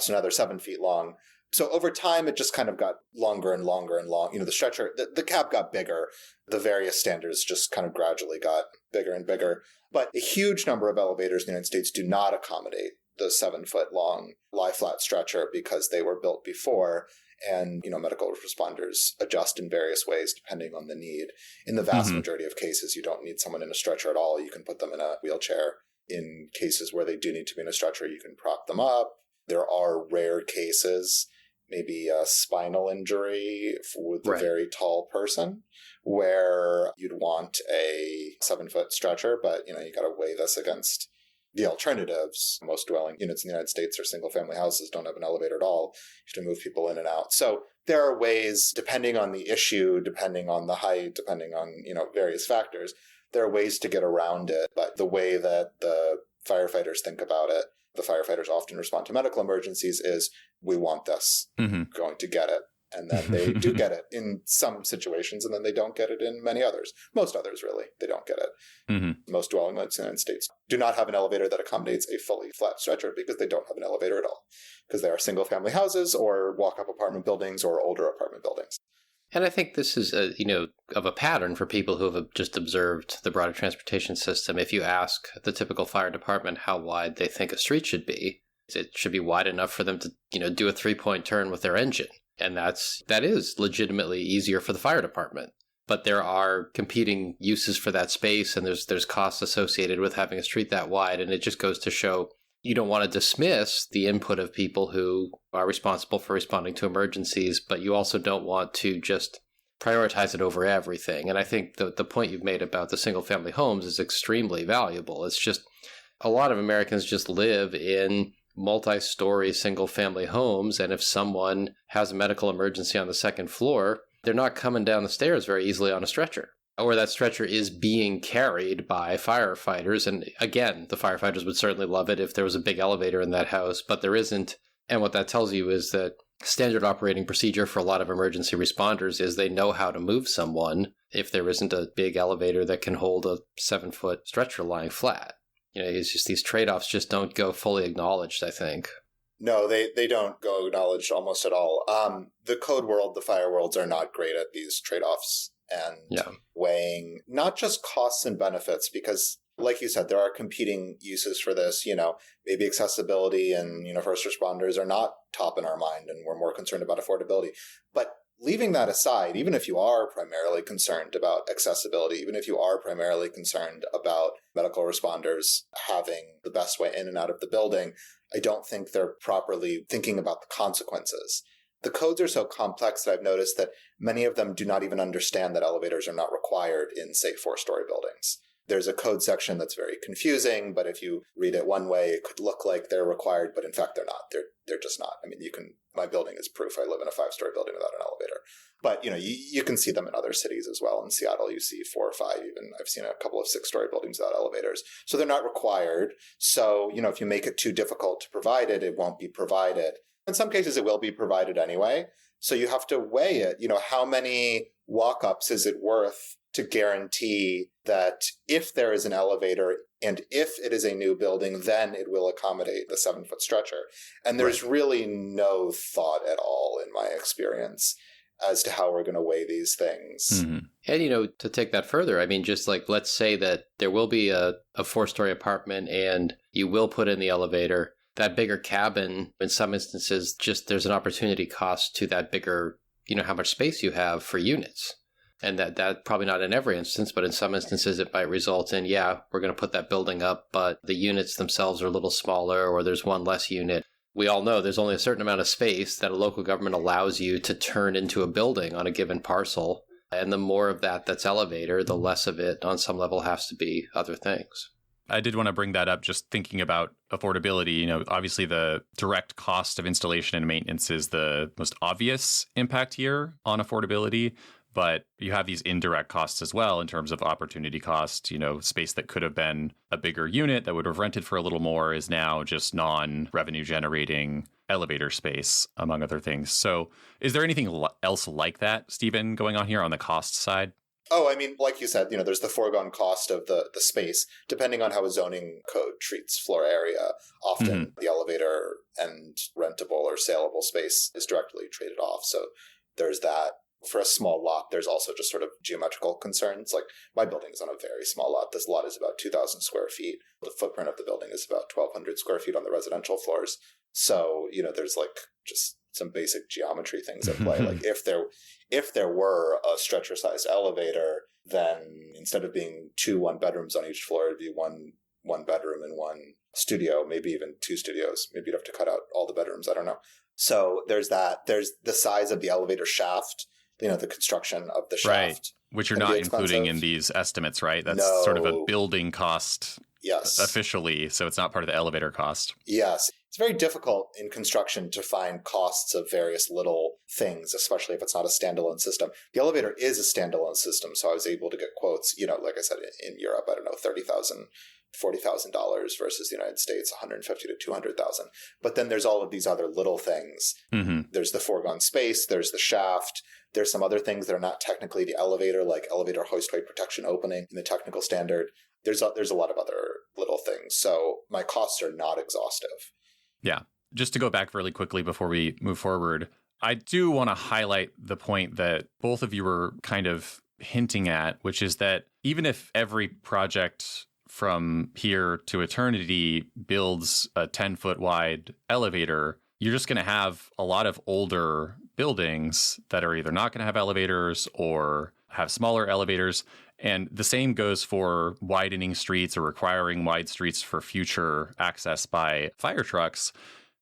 So now they're 7 feet long. So over time, it just kind of got longer and longer and long. You know, the stretcher, the cab got bigger. The various standards just kind of gradually got bigger and bigger. But a huge number of elevators in the United States do not accommodate the 7 foot long lie flat stretcher because they were built before. And, you know, medical responders adjust in various ways depending on the need. In the vast majority of cases, you don't need someone in a stretcher at all. You can put them in a wheelchair. In cases where they do need to be in a stretcher, you can prop them up. There are rare cases, maybe a spinal injury with a very tall person, where you'd want a 7 foot stretcher, but, you know, you got to weigh this against the alternatives. Most dwelling units in the United States or single family houses don't have an elevator at all. You have to move people in and out. So there are ways, depending on the issue, depending on the height, depending on, you know, various factors, there are ways to get around it. But the way that the firefighters think about it, the firefighters often respond to medical emergencies is, we want this, going to get it. And then they do get it in some situations, and then they don't get it in many others. Most others, really, they don't get it. Most dwelling units in the United States do not have an elevator that accommodates a fully flat stretcher because they don't have an elevator at all, because they are single-family houses or walk-up apartment buildings or older apartment buildings. And I think this is, of a pattern for people who have just observed the broader transportation system. If you ask the typical fire department how wide they think a street should be, it should be wide enough for them to, you know, do a 3-point turn with their engine. And that is legitimately easier for the fire department. But there are competing uses for that space, and there's costs associated with having a street that wide. And it just goes to show you don't want to dismiss the input of people who are responsible for responding to emergencies, but you also don't want to just prioritize it over everything. And I think the point you've made about the single-family homes is extremely valuable. It's just a lot of Americans just live in multi-story single-family homes, and if someone has a medical emergency on the second floor, they're not coming down the stairs very easily on a stretcher. Or that stretcher is being carried by firefighters. And again, the firefighters would certainly love it if there was a big elevator in that house, but there isn't. And what that tells you is that standard operating procedure for a lot of emergency responders is they know how to move someone if there isn't a big elevator that can hold a 7-foot stretcher lying flat. You know, it's just these trade-offs just don't go fully acknowledged, I think. No, they don't go acknowledged almost at all. The code world, the fire worlds are not great at these trade-offs and weighing not just costs and benefits, because like you said, there are competing uses for this. You know, maybe accessibility and, you know, first responders are not top in our mind and we're more concerned about affordability. But leaving that aside, even if you are primarily concerned about accessibility, even if you are primarily concerned about medical responders having the best way in and out of the building, I don't think they're properly thinking about the consequences. The codes are so complex that I've noticed that many of them do not even understand that elevators are not required in, say, 4-story buildings. there's a code section that's very confusing, but if you read it one way, it could look like they're required, but in fact, they're not. They're just not. I mean, my building is proof. I live in a 5-story building without an elevator. But, you can see them in other cities as well. In Seattle, you see 4 or 5, even. I've seen a couple of 6-story buildings without elevators. So they're not required. So, if you make it too difficult to provide it, it won't be provided. In some cases, it will be provided anyway. So you have to weigh it. How many walk-ups is it worth to guarantee that if there is an elevator and if it is a new building, then it will accommodate the 7-foot stretcher. And there's really no thought at all, in my experience, as to how we're going to weigh these things. Mm-hmm. And, to take that further, I mean, just like, let's say that there will be a 4-story apartment and you will put in the elevator. That bigger cabin, in some instances, just there's an opportunity cost to that bigger, how much space you have for units. And that probably not in every instance, but in some instances it might result in, we're going to put that building up, but the units themselves are a little smaller, or there's one less unit. We all know there's only a certain amount of space that a local government allows you to turn into a building on a given parcel. And the more of that's elevator, the less of it on some level has to be other things. I did want to bring that up, just thinking about affordability. Obviously the direct cost of installation and maintenance is the most obvious impact here on affordability. But you have these indirect costs as well in terms of opportunity cost. Space that could have been a bigger unit that would have rented for a little more is now just non-revenue generating elevator space, among other things. So is there anything else like that, Stephen, going on here on the cost side? Oh, I mean, like you said, there's the foregone cost of the space. Depending on how a zoning code treats floor area, often the elevator and rentable or saleable space is directly traded off. So there's that. For a small lot, there's also just sort of geometrical concerns. Like, my building is on a very small lot. This lot is about 2,000 square feet. The footprint of the building is about 1,200 square feet on the residential floors. So, there's just some basic geometry things at play. Like, if there were a stretcher-sized elevator, then instead of being 2 one-bedrooms on each floor, it'd be one bedroom and 1 studio, maybe even 2 studios. Maybe you'd have to cut out all the bedrooms. I don't know. So there's that. There's the size of the elevator shaft. The construction of the shaft. Right, which you're not including in these estimates, right? That's sort of a building cost officially, so it's not part of the elevator cost. Yes. It's very difficult in construction to find costs of various little things, especially if it's not a standalone system. The elevator is a standalone system, so I was able to get quotes, like I said, in Europe, I don't know, $30,000. $40,000 versus the United States, $150,000 to $200,000. But then there's all of these other little things. Mm-hmm. There's the foregone space. There's the shaft. There's some other things that are not technically the elevator, like elevator hoist weight protection opening in the technical standard. There's a lot of other little things. So my costs are not exhaustive. Yeah. Just to go back really quickly before we move forward, I do want to highlight the point that both of you were kind of hinting at, which is that even if every project from here to eternity builds a 10-foot wide elevator, you're just going to have a lot of older buildings that are either not going to have elevators or have smaller elevators. And the same goes for widening streets or requiring wide streets for future access by fire trucks.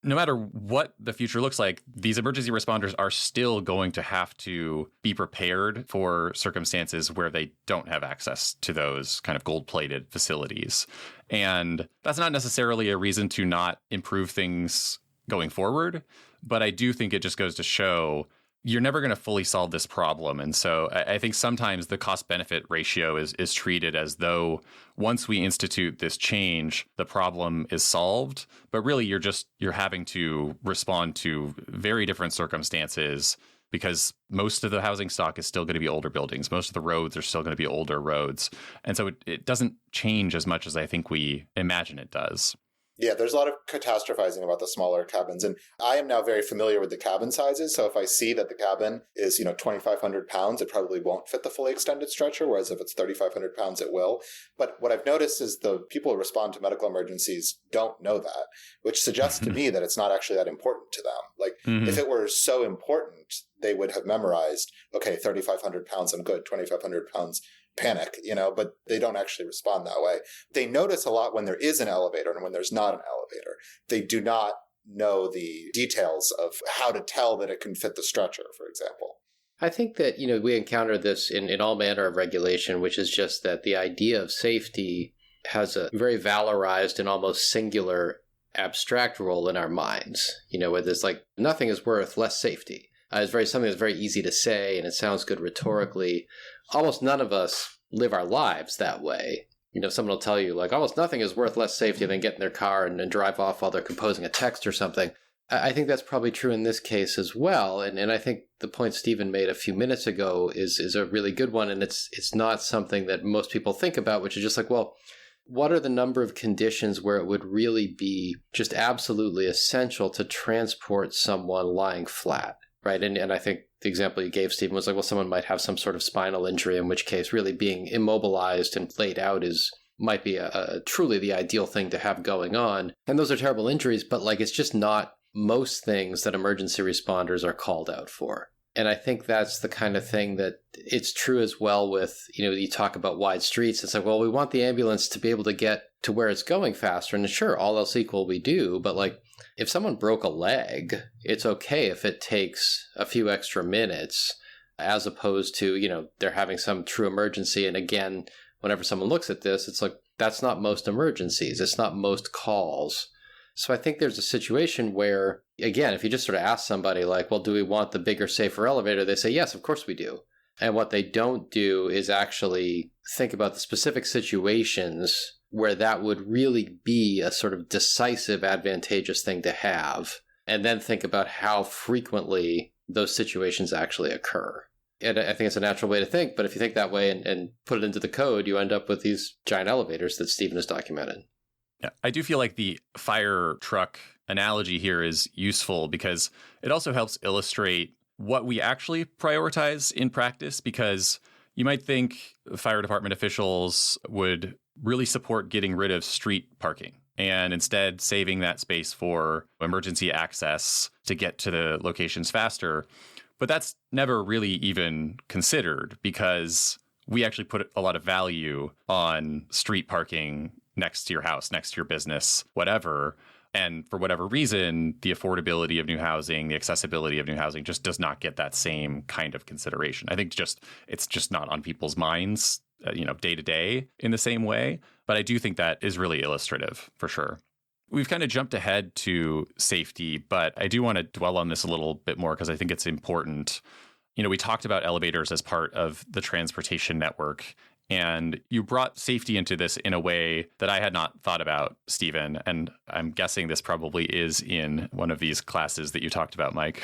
No matter what the future looks like, these emergency responders are still going to have to be prepared for circumstances where they don't have access to those kind of gold-plated facilities. And that's not necessarily a reason to not improve things going forward, but I do think it just goes to show you're never going to fully solve this problem. And so I think sometimes the cost-benefit ratio is treated as though once we institute this change, the problem is solved. But really, you're having to respond to very different circumstances because most of the housing stock is still going to be older buildings. Most of the roads are still going to be older roads. And so it doesn't change as much as I think we imagine it does. Yeah, there's a lot of catastrophizing about the smaller cabins. And I am now very familiar with the cabin sizes. So if I see that the cabin is, 2,500 pounds, it probably won't fit the fully extended stretcher. Whereas if it's 3,500 pounds, it will. But what I've noticed is the people who respond to medical emergencies don't know that, which suggests to me that it's not actually that important to them. Like, if it were so important, they would have memorized, okay, 3,500 pounds, I'm good. 2,500 pounds, panic, but they don't actually respond that way. They notice a lot when there is an elevator and when there's not an elevator. They do not know the details of how to tell that it can fit the stretcher, for example. I think that, we encounter this in all manner of regulation, which is just that the idea of safety has a very valorized and almost singular abstract role in our minds, where there's like nothing is worth less safety. It's something that's very easy to say and it sounds good rhetorically. Almost none of us live our lives that way. Someone will tell you like almost nothing is worth less safety than get in their car and drive off while they're composing a text or something. I think that's probably true in this case as well. And I think the point Stephen made a few minutes ago is a really good one. And it's not something that most people think about, which is just like, well, what are the number of conditions where it would really be just absolutely essential to transport someone lying flat, right? And I think the example you gave, Stephen, was like, well, someone might have some sort of spinal injury, in which case really being immobilized and laid out might be a truly the ideal thing to have going on. And those are terrible injuries, but like it's just not most things that emergency responders are called out for. And I think that's the kind of thing that it's true as well with, you talk about wide streets. It's like, well, we want the ambulance to be able to get to where it's going faster. And sure, all else equal, we do. But like, if someone broke a leg, it's okay if it takes a few extra minutes as opposed to, they're having some true emergency. And again, whenever someone looks at this, it's like, that's not most emergencies. It's not most calls. So I think there's a situation where, again, if you just sort of ask somebody like, well, do we want the bigger, safer elevator? They say, yes, of course we do. And what they don't do is actually think about the specific situations where that would really be a sort of decisive, advantageous thing to have, and then think about how frequently those situations actually occur. And I think it's a natural way to think, but if you think that way and put it into the code, you end up with these giant elevators that Stephen has documented. Yeah, I do feel like the fire truck analogy here is useful because it also helps illustrate what we actually prioritize in practice, because you might think fire department officials would really support getting rid of street parking and instead saving that space for emergency access to get to the locations faster. But that's never really even considered because we actually put a lot of value on street parking next to your house, next to your business, whatever. And for whatever reason, the affordability of new housing, the accessibility of new housing just does not get that same kind of consideration. I think it's just not on people's minds, day to day in the same way. But I do think that is really illustrative for sure. We've kind of jumped ahead to safety, but I do want to dwell on this a little bit more because I think it's important. We talked about elevators as part of the transportation network. And you brought safety into this in a way that I had not thought about, Stephen. And I'm guessing this probably is in one of these classes that you talked about, Mike.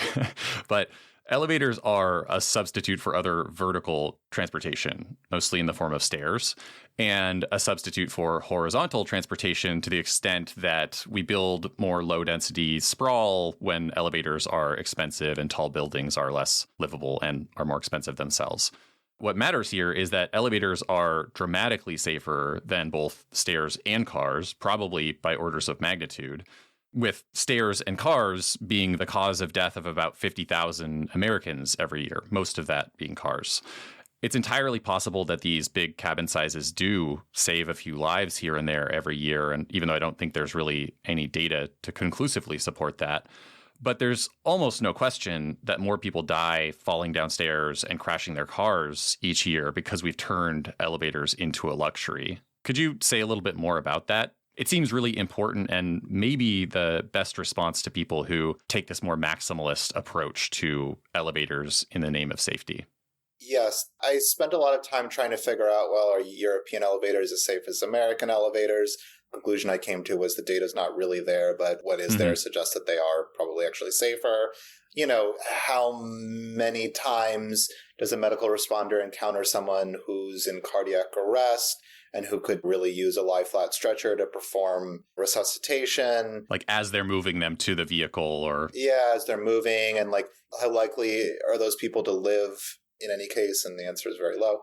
But elevators are a substitute for other vertical transportation, mostly in the form of stairs, and a substitute for horizontal transportation to the extent that we build more low-density sprawl when elevators are expensive and tall buildings are less livable and are more expensive themselves. What matters here is that elevators are dramatically safer than both stairs and cars, probably by orders of magnitude, with stairs and cars being the cause of death of about 50,000 Americans every year, most of that being cars. It's entirely possible that these big cabin sizes do save a few lives here and there every year, and even though I don't think there's really any data to conclusively support that, but there's almost no question that more people die falling downstairs and crashing their cars each year because we've turned elevators into a luxury. Could you say a little bit more about that? It seems really important and maybe the best response to people who take this more maximalist approach to elevators in the name of safety. Yes, I spent a lot of time trying to figure out, well, are European elevators as safe as American elevators? Conclusion I came to was the data's not really there, but what is there suggests that they are probably actually safer. How many times does a medical responder encounter someone who's in cardiac arrest and who could really use a lie-flat stretcher to perform resuscitation? Like as they're moving them to the vehicle or... Yeah, as they're moving. And like, how likely are those people to live in any case? And the answer is very low.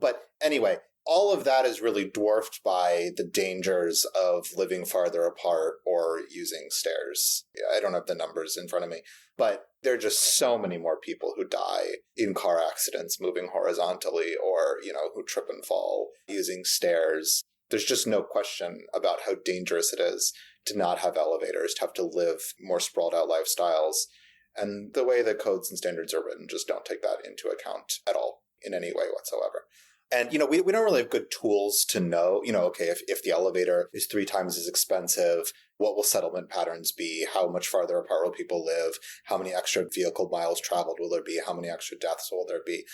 But anyway, all of that is really dwarfed by the dangers of living farther apart or using stairs. I don't have the numbers in front of me, but there are just so many more people who die in car accidents moving horizontally or, who trip and fall using stairs. There's just no question about how dangerous it is to not have elevators, to have to live more sprawled out lifestyles. And the way the codes and standards are written just don't take that into account at all in any way whatsoever. And, we don't really have good tools to know, okay, if the elevator is 3 times as expensive, what will settlement patterns be? How much farther apart will people live? How many extra vehicle miles traveled will there be? How many extra deaths will there be?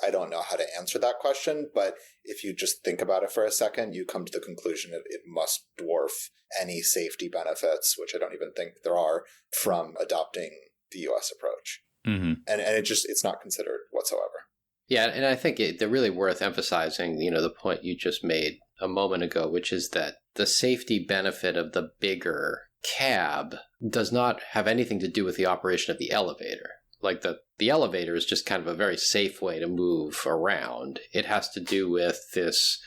I don't know how to answer that question, but if you just think about it for a second, you come to the conclusion that it must dwarf any safety benefits, which I don't even think there are, from adopting the U.S. approach. Mm-hmm. And it's not considered whatsoever. Yeah, and I think they're really worth emphasizing, the point you just made a moment ago, which is that the safety benefit of the bigger cab does not have anything to do with the operation of the elevator. Like the elevator is just kind of a very safe way to move around. It has to do with this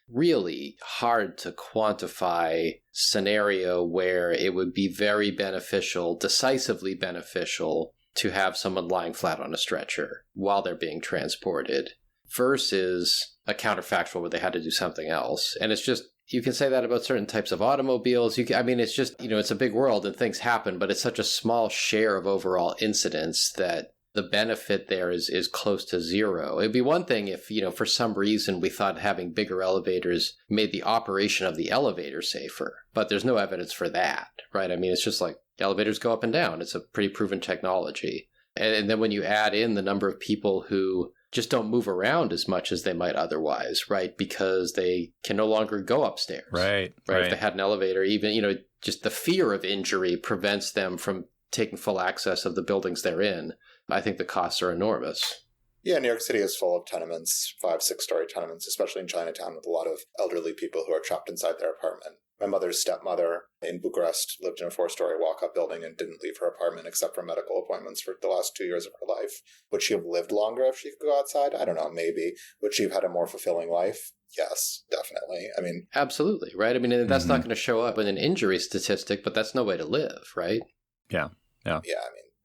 really hard to quantify scenario where it would be very beneficial, decisively beneficial, to have someone lying flat on a stretcher while they're being transported versus a counterfactual where they had to do something else. And it's just, you can say that about certain types of automobiles. It's just, it's a big world and things happen, but it's such a small share of overall incidents that the benefit there is close to zero. It'd be one thing if, for some reason we thought having bigger elevators made the operation of the elevator safer, but there's no evidence for that, right? It's just like elevators go up and down. It's a pretty proven technology. And then when you add in the number of people who just don't move around as much as they might otherwise, right? Because they can no longer go upstairs. Right. If they had an elevator, even, just the fear of injury prevents them from taking full access of the buildings they're in. I think the costs are enormous. Yeah, New York City is full of tenements, 5-6-story tenements, especially in Chinatown, with a lot of elderly people who are trapped inside their apartment. My mother's stepmother in Bucharest lived in a 4-story walk-up building and didn't leave her apartment except for medical appointments for the last 2 years of her life. Would she have lived longer if she could go outside? I don't know, maybe. Would she have had a more fulfilling life? Yes, definitely. Absolutely, right? That's not going to show up in an injury statistic, but that's no way to live, right? Yeah. Yeah,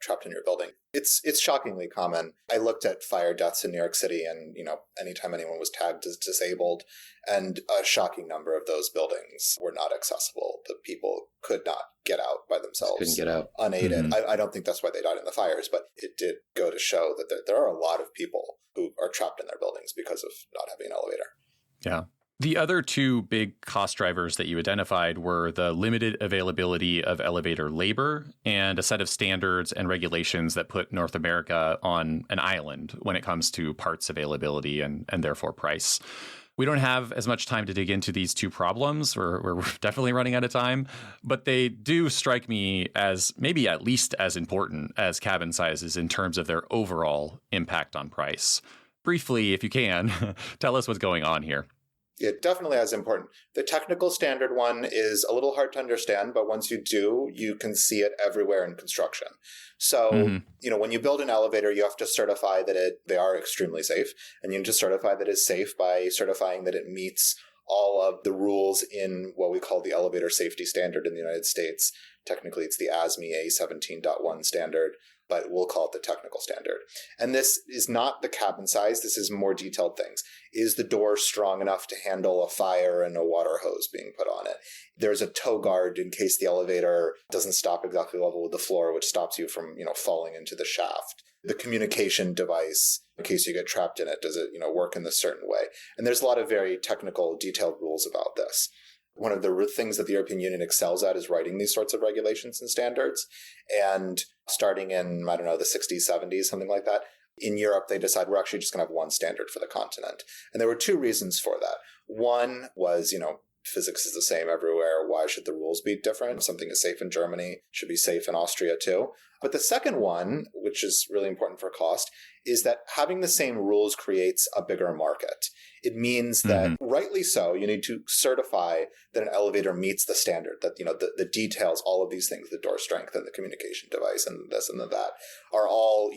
trapped in your building. It's shockingly common. I looked at fire deaths in New York City and, anytime anyone was tagged as disabled, and a shocking number of those buildings were not accessible. The people could not get out by themselves. Couldn't get out. Unaided. Mm-hmm. I don't think that's why they died in the fires, but it did go to show that there are a lot of people who are trapped in their buildings because of not having an elevator. Yeah. The other 2 big cost drivers that you identified were the limited availability of elevator labor and a set of standards and regulations that put North America on an island when it comes to parts availability and therefore price. We don't have as much time to dig into these 2 problems. We're definitely running out of time, but they do strike me as maybe at least as important as cabin sizes in terms of their overall impact on price. Briefly, if you can, tell us what's going on here. It definitely is important. The technical standard one is a little hard to understand, but once you do, you can see it everywhere in construction. So, when you build an elevator, you have to certify that they are extremely safe. And you need to certify that it's safe by certifying that it meets all of the rules in what we call the elevator safety standard in the United States. Technically, it's the ASME A17.1 standard, but we'll call it the technical standard. And this is not the cabin size. This is more detailed things. Is the door strong enough to handle a fire and a water hose being put on it? There's a tow guard in case the elevator doesn't stop exactly level with the floor, which stops you from, falling into the shaft. The communication device, in case you get trapped in it, does it, work in this certain way? And there's a lot of very technical, detailed rules about this. One of the things that the European Union excels at is writing these sorts of regulations and standards. And starting in, the 60s, 70s, something like that, in Europe, they decided we're actually just going to have one standard for the continent. And there were 2 reasons for that. One was, physics is the same everywhere. Why should the rules be different? Something is safe in Germany should be safe in Austria too. But the second one, which is really important for cost, is that having the same rules creates a bigger market. It means that, rightly so, you need to certify that an elevator meets the standard, that, the details, all of these things, the door strength and the communication device and this and that are all,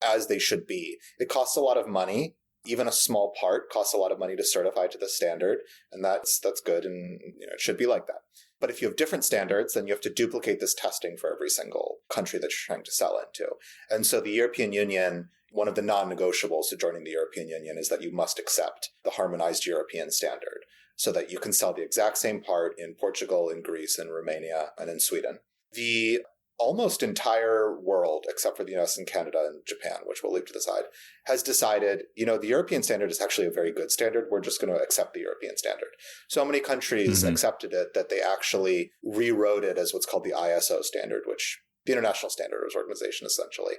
as they should be. It costs a lot of money. Even a small part costs a lot of money to certify to the standard, and that's good, and it should be like that. But if you have different standards, then you have to duplicate this testing for every single country that you're trying to sell into. And so the European Union, one of the non-negotiables to joining the European Union is that you must accept the harmonized European standard so that you can sell the exact same part in Portugal, in Greece, in Romania, and in Sweden. The almost entire world, except for the US and Canada and Japan, which we'll leave to the side, has decided, the European standard is actually a very good standard. We're just going to accept the European standard. So many countries accepted it that they actually rewrote it as what's called the ISO standard, which the International Standards Organization, essentially.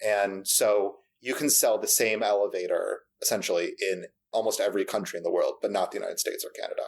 And so you can sell the same elevator, essentially, in almost every country in the world, but not the United States or Canada.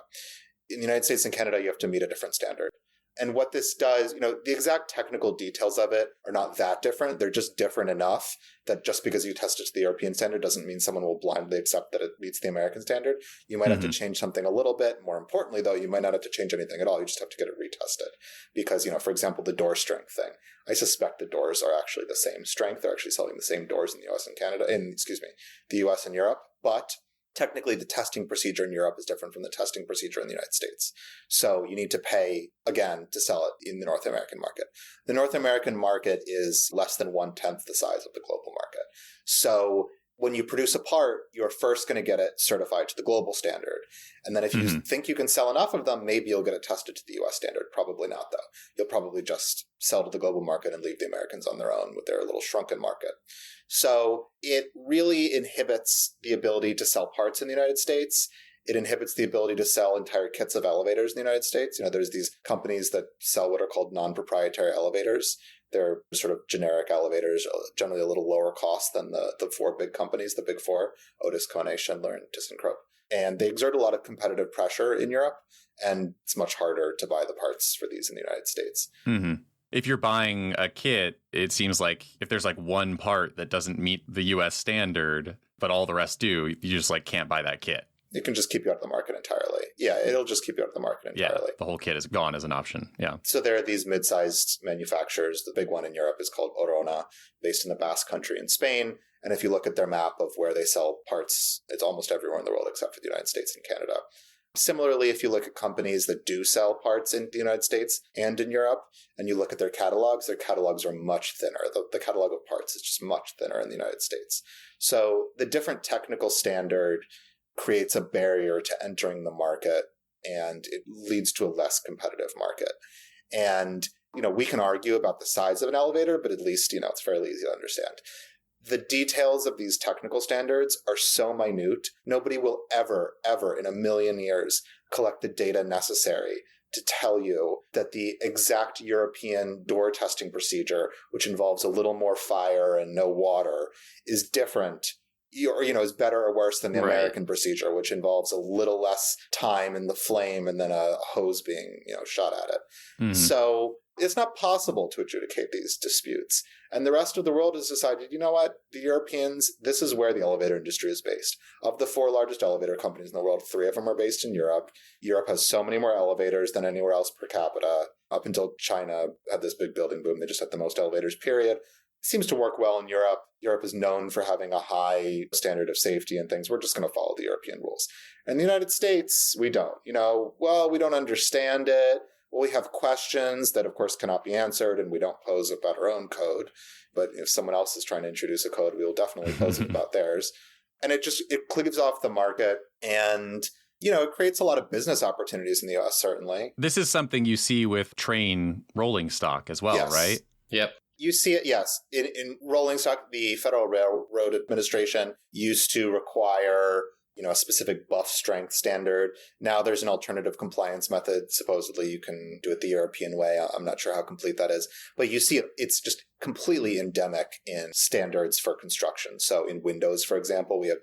In the United States and Canada, you have to meet a different standard. And what this does, the exact technical details of it are not that different. They're just different enough that just because you test it to the European standard doesn't mean someone will blindly accept that it meets the American standard. You might have to change something a little bit. More importantly, though, you might not have to change anything at all. You just have to get it retested. Because, for example, the door strength thing. I suspect the doors are actually the same strength. They're actually selling the same doors in the US and Canada, the US and Europe. But technically, the testing procedure in Europe is different from the testing procedure in the United States. So you need to pay, again, to sell it in the North American market. The North American market is less than 1/10 the size of the global market. So when you produce a part, you're first going to get it certified to the global standard. And then if you think you can sell enough of them, maybe you'll get it tested to the US standard. Probably not, though. You'll probably just sell to the global market and leave the Americans on their own with their little shrunken market. So it really inhibits the ability to sell parts in the United States. It inhibits the ability to sell entire kits of elevators in the United States. There's these companies that sell what are called non-proprietary elevators. They're sort of generic elevators, generally a little lower cost than the four big companies, the big four, Otis, Kone, Schindler, and ThyssenKrupp. And they exert a lot of competitive pressure in Europe, and it's much harder to buy the parts for these in the United States. If you're buying a kit, it seems like if there's one part that doesn't meet the US standard, but all the rest do, you just can't buy that kit. It can just keep you out of the market entirely. Yeah, it'll just keep you out of the market entirely. Yeah, the whole kit is gone as an option. Yeah. So there are these mid-sized manufacturers. The big one in Europe is called Orona, based in the Basque Country in Spain. And if you look at their map of where they sell parts, it's almost everywhere in the world except for the United States and Canada. Similarly, if you look at companies that do sell parts in the United States and in Europe, and you look at their catalogs are much thinner. The catalog of parts is just much thinner in the United States. So the different technical standard creates a barrier to entering the market, and it leads to a less competitive market. And, we can argue about the size of an elevator, but at least, it's fairly easy to understand. The details of these technical standards are so minute, nobody will ever in a million years collect the data necessary to tell you that the exact European door testing procedure, which involves a little more fire and no water, is different or, is better or worse than the American procedure, which involves a little less time in the flame and then a hose being, shot at it. So it's not possible to adjudicate these disputes. And the rest of the world has decided, you know what, the Europeans, this is where the elevator industry is based. Of the four largest elevator companies in the world, 3 of them are based in Europe. Europe has so many more elevators than anywhere else per capita. Up until China had this big building boom, they just had the most elevators, period. Seems to work well in Europe. Europe is known for having a high standard of safety and things. We're just going to follow the European rules. In the United States, we don't. We don't understand it. Well, we have questions that, of course, cannot be answered, and we don't pose about our own code. But if someone else is trying to introduce a code, we will definitely pose it about theirs. And it cleaves off the market, and it creates a lot of business opportunities in the U.S., certainly. This is something you see with train rolling stock as well, right? Yep. You see it, yes. In rolling stock, the Federal Railroad Administration used to require a specific buff strength standard. Now there's an alternative compliance method. Supposedly you can do it the European way. I'm not sure how complete that is. But you see it's just completely endemic in standards for construction. So in windows, for example, we have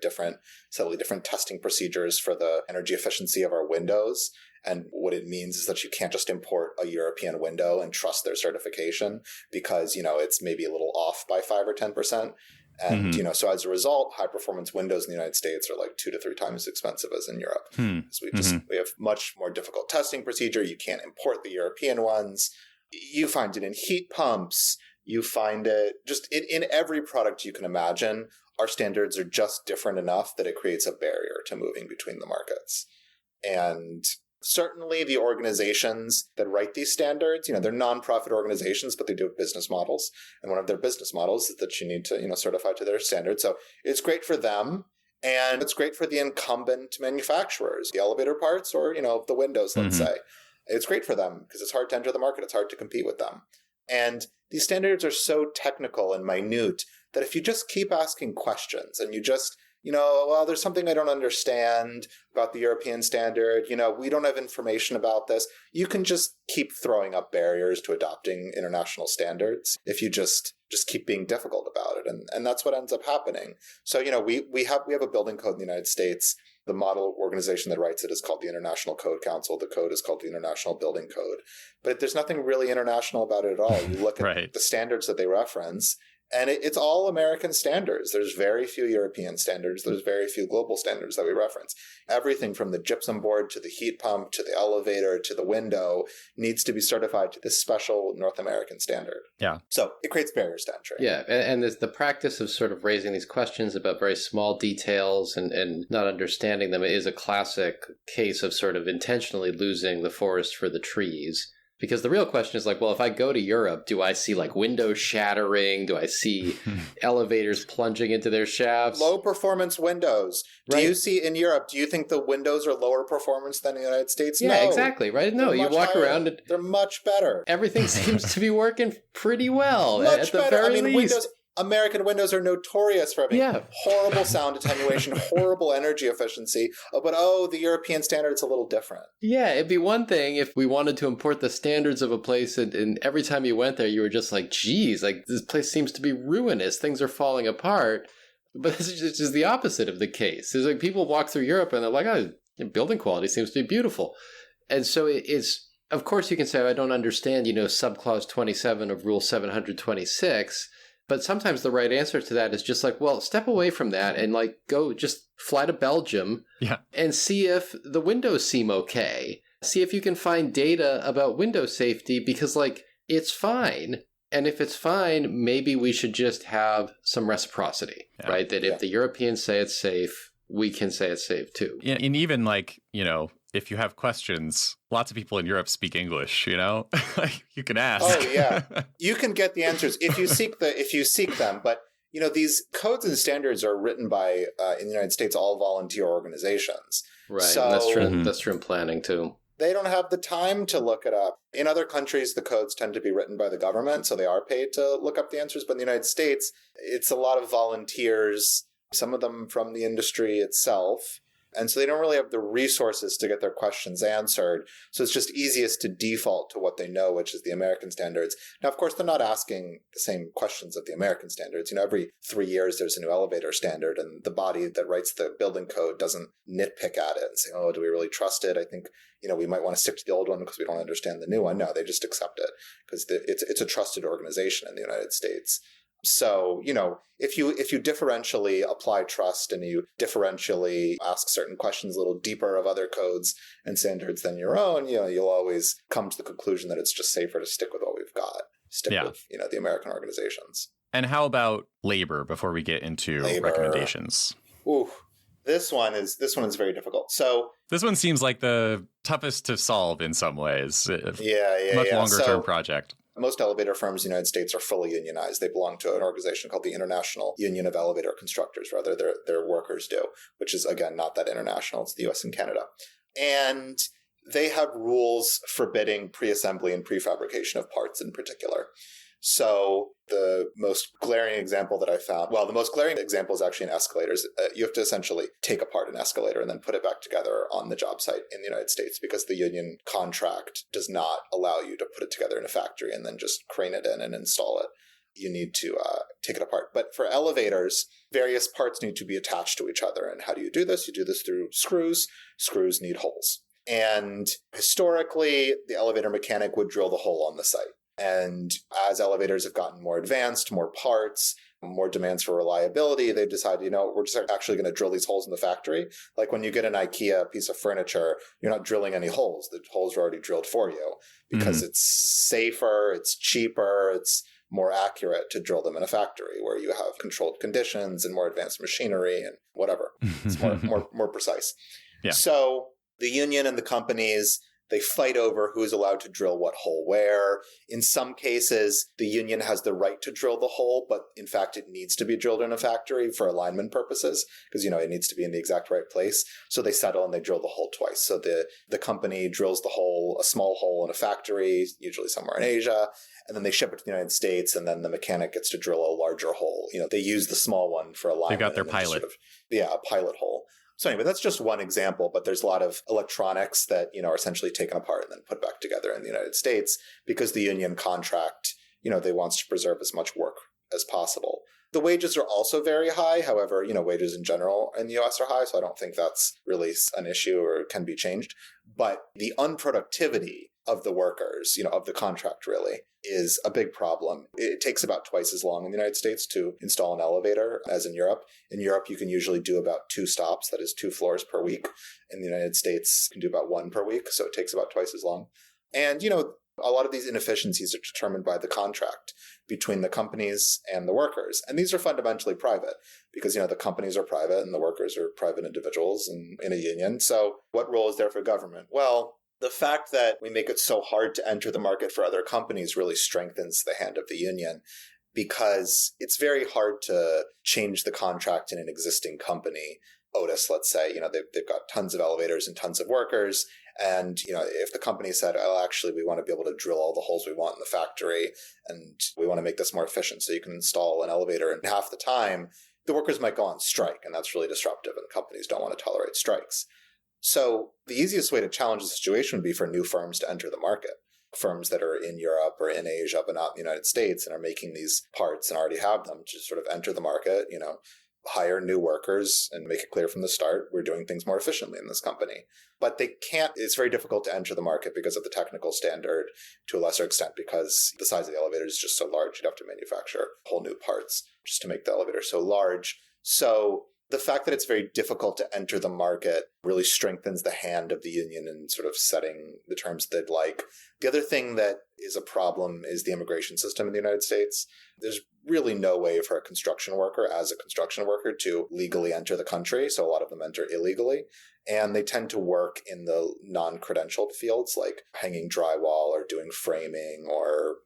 slightly different testing procedures for the energy efficiency of our windows. And what it means is that you can't just import a European window and trust their certification because, it's maybe a little off by 5 or 10%. And, so as a result, high performance windows in the United States are 2 to 3 times as expensive as in Europe. Because we have much more difficult testing procedure. You can't import the European ones. You find it in heat pumps. You find it just in every product you can imagine. Our standards are just different enough that it creates a barrier to moving between the markets. And certainly the organizations that write these standards, they're nonprofit organizations, but they do have business models. And one of their business models is that you need to, certify to their standards. So it's great for them. And it's great for the incumbent manufacturers, the elevator parts or, the windows, let's say. It's great for them because it's hard to enter the market. It's hard to compete with them. And these standards are so technical and minute that if you just keep asking questions and you just, well, there's something I don't understand about the European standard, we don't have information about this, you can just keep throwing up barriers to adopting international standards if you just keep being difficult about it. And that's what ends up happening. So, we have a building code in the United States. The model organization that writes it is called the International Code Council. The code is called the International Building Code. But there's nothing really international about it at all. You look at the standards that they reference, and it's all American standards. There's very few European standards. There's very few global standards that we reference. Everything from the gypsum board to the heat pump to the elevator to the window needs to be certified to this special North American standard. Yeah. So it creates barriers to entry. Yeah, and there's the practice of sort of raising these questions about very small details and not understanding them is a classic case of sort of intentionally losing the forest for the trees. Because the real question is like, well, if I go to Europe, do I see like windows shattering? Do I see elevators plunging into their shafts? Low performance windows. Right. Do you see in Europe, do you think the windows are lower performance than the United States? Yeah, no. Exactly. Right. No, you walk around and they're much better. Everything seems to be working pretty well. Much at the better. very least. American windows are notorious for having horrible sound attenuation, horrible energy efficiency. But the European standard's a little different. Yeah, it'd be one thing if we wanted to import the standards of a place and every time you went there, you were just like, geez, like this place seems to be ruinous. Things are falling apart. But this is just the opposite of the case. There's like people walk through Europe and they're like, building quality seems to be beautiful. And so it's, of course you can say, I don't understand, subclause 27 of Rule 726. But sometimes the right answer to that is just like, well, step away from that and like go just fly to Belgium and see if the windows seem okay. See if you can find data about window safety because like it's fine. And if it's fine, maybe we should just have some reciprocity, right? That if the Europeans say it's safe, we can say it's safe too. Yeah, and even like, if you have questions, lots of people in Europe speak English, like you can ask. Oh yeah. You can get the answers if you seek them. But these codes and standards are written by in the United States all volunteer organizations. Right. So That's true. That's true in planning too. They don't have the time to look it up. In other countries, the codes tend to be written by the government, so they are paid to look up the answers. But in the United States, it's a lot of volunteers, some of them from the industry itself. And so they don't really have the resources to get their questions answered. So it's just easiest to default to what they know, which is the American standards. Now, of course, they're not asking the same questions of the American standards. Every 3 years there's a new elevator standard, and the body that writes the building code doesn't nitpick at it and say, do we really trust it? I think, we might want to stick to the old one because we don't understand the new one. No, they just accept it because it's a trusted organization in the United States. So, if you differentially apply trust and you differentially ask certain questions a little deeper of other codes and standards than your own, you'll always come to the conclusion that it's just safer to stick with what we've got. Stick with, the American organizations. And how about labor before we get into recommendations? Ooh, this one is very difficult. So this one seems like the toughest to solve in some ways. Much longer term project. Most elevator firms in the United States are fully unionized. They belong to an organization called the International Union of Elevator Constructors. Rather, their workers do, which is, again, not that international. It's the U.S. and Canada. And they have rules forbidding pre-assembly and prefabrication of parts in particular. So the most glaring example that I found, the most glaring example is actually in escalators. You have to essentially take apart an escalator and then put it back together on the job site in the United States because the union contract does not allow you to put it together in a factory and then just crane it in and install it. You need to take it apart. But for elevators, various parts need to be attached to each other. And how do you do this? You do this through screws. Screws need holes. And historically, the elevator mechanic would drill the hole on the site. And as elevators have gotten more advanced, more parts, more demands for reliability, they've decided, we're just actually going to drill these holes in the factory. Like when you get an IKEA piece of furniture, you're not drilling any holes. The holes are already drilled for you because it's safer, it's cheaper, it's more accurate to drill them in a factory where you have controlled conditions and more advanced machinery and whatever. It's more precise. Yeah. So the union and the companies, They fight over who's allowed to drill what hole where. In some cases, the union has the right to drill the hole, but in fact, it needs to be drilled in a factory for alignment purposes because, it needs to be in the exact right place. So they settle and they drill the hole twice. So the company drills the hole, a small hole in a factory, usually somewhere in Asia, and then they ship it to the United States, and then the mechanic gets to drill a larger hole. They use the small one for alignment. They got their pilot. A pilot hole. So anyway, that's just one example, but there's a lot of electronics that, are essentially taken apart and then put back together in the United States because the union contract, they wants to preserve as much work as possible. The wages are also very high. However, wages in general in the US are high, so I don't think that's really an issue or can be changed. But the unproductivity of the workers, of the contract really, is a big problem. It takes about twice as long in the United States to install an elevator as in Europe. In Europe, you can usually do about 2 stops, that is 2 floors per week. In the United States, you can do about 1 per week, so it takes about twice as long. And, a lot of these inefficiencies are determined by the contract between the companies and the workers. And these are fundamentally private because, the companies are private and the workers are private individuals and in a union. So what role is there for government? Well, the fact that we make it so hard to enter the market for other companies really strengthens the hand of the union because it's very hard to change the contract in an existing company. Otis, let's say, they've got tons of elevators and tons of workers. And, if the company said, oh, actually, we want to be able to drill all the holes we want in the factory and we want to make this more efficient so you can install an elevator in half the time, the workers might go on strike. And that's really disruptive and companies don't want to tolerate strikes. So the easiest way to challenge the situation would be for new firms to enter the market. Firms that are in Europe or in Asia, but not in the United States and are making these parts and already have them to sort of enter the market, hire new workers and make it clear from the start, we're doing things more efficiently in this company. But they can't, it's very difficult to enter the market because of the technical standard to a lesser extent because the size of the elevator is just so large. You'd have to manufacture whole new parts just to make the elevator so large. So the fact that it's very difficult to enter the market really strengthens the hand of the union in sort of setting the terms they'd like. The other thing that is a problem is the immigration system in the United States. There's really no way for a construction worker as a construction worker to legally enter the country. So a lot of them enter illegally. And they tend to work in the non-credentialed fields like hanging drywall or doing framing or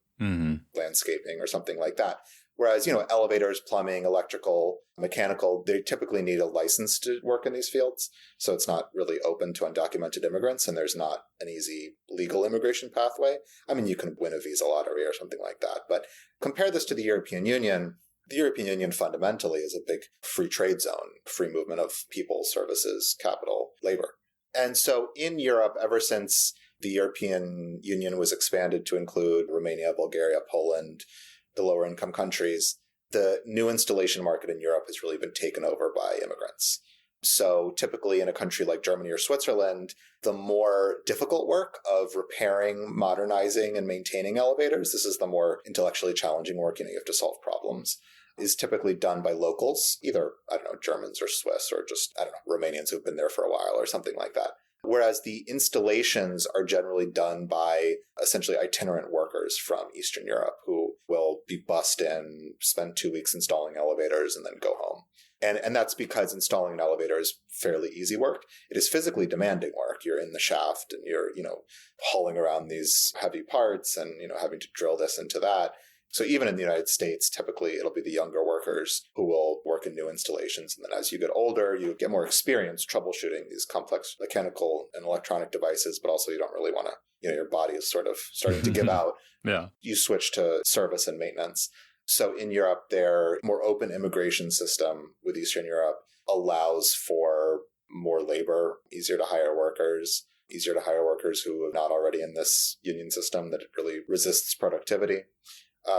landscaping or something like that. Whereas, elevators, plumbing, electrical, mechanical, they typically need a license to work in these fields. So it's not really open to undocumented immigrants, and there's not an easy legal immigration pathway. I mean, you can win a visa lottery or something like that. But compare this to the European Union. The European Union fundamentally is a big free trade zone, free movement of people, services, capital, labor. And so in Europe, ever since the European Union was expanded to include Romania, Bulgaria, Poland, the lower income countries, the new installation market in Europe has really been taken over by immigrants. So typically in a country like Germany or Switzerland, the more difficult work of repairing, modernizing, and maintaining elevators, this is the more intellectually challenging work, you have to solve problems, is typically done by locals, either, Germans or Swiss or just, Romanians who've been there for a while or something like that. Whereas the installations are generally done by essentially itinerant workers from Eastern Europe who will be bussed in, spend 2 weeks installing elevators, and then go home. And that's because installing an elevator is fairly easy work. It is physically demanding work. You're in the shaft and you're, hauling around these heavy parts and, having to drill this into that. So even in the United States, typically it'll be the younger workers who will work in new installations. And then as you get older, you get more experience troubleshooting these complex mechanical and electronic devices, but also you don't really want to, your body is sort of starting to give out. Yeah. You switch to service and maintenance. So in Europe, their more open immigration system with Eastern Europe allows for more labor, easier to hire workers who are not already in this union system that really resists productivity.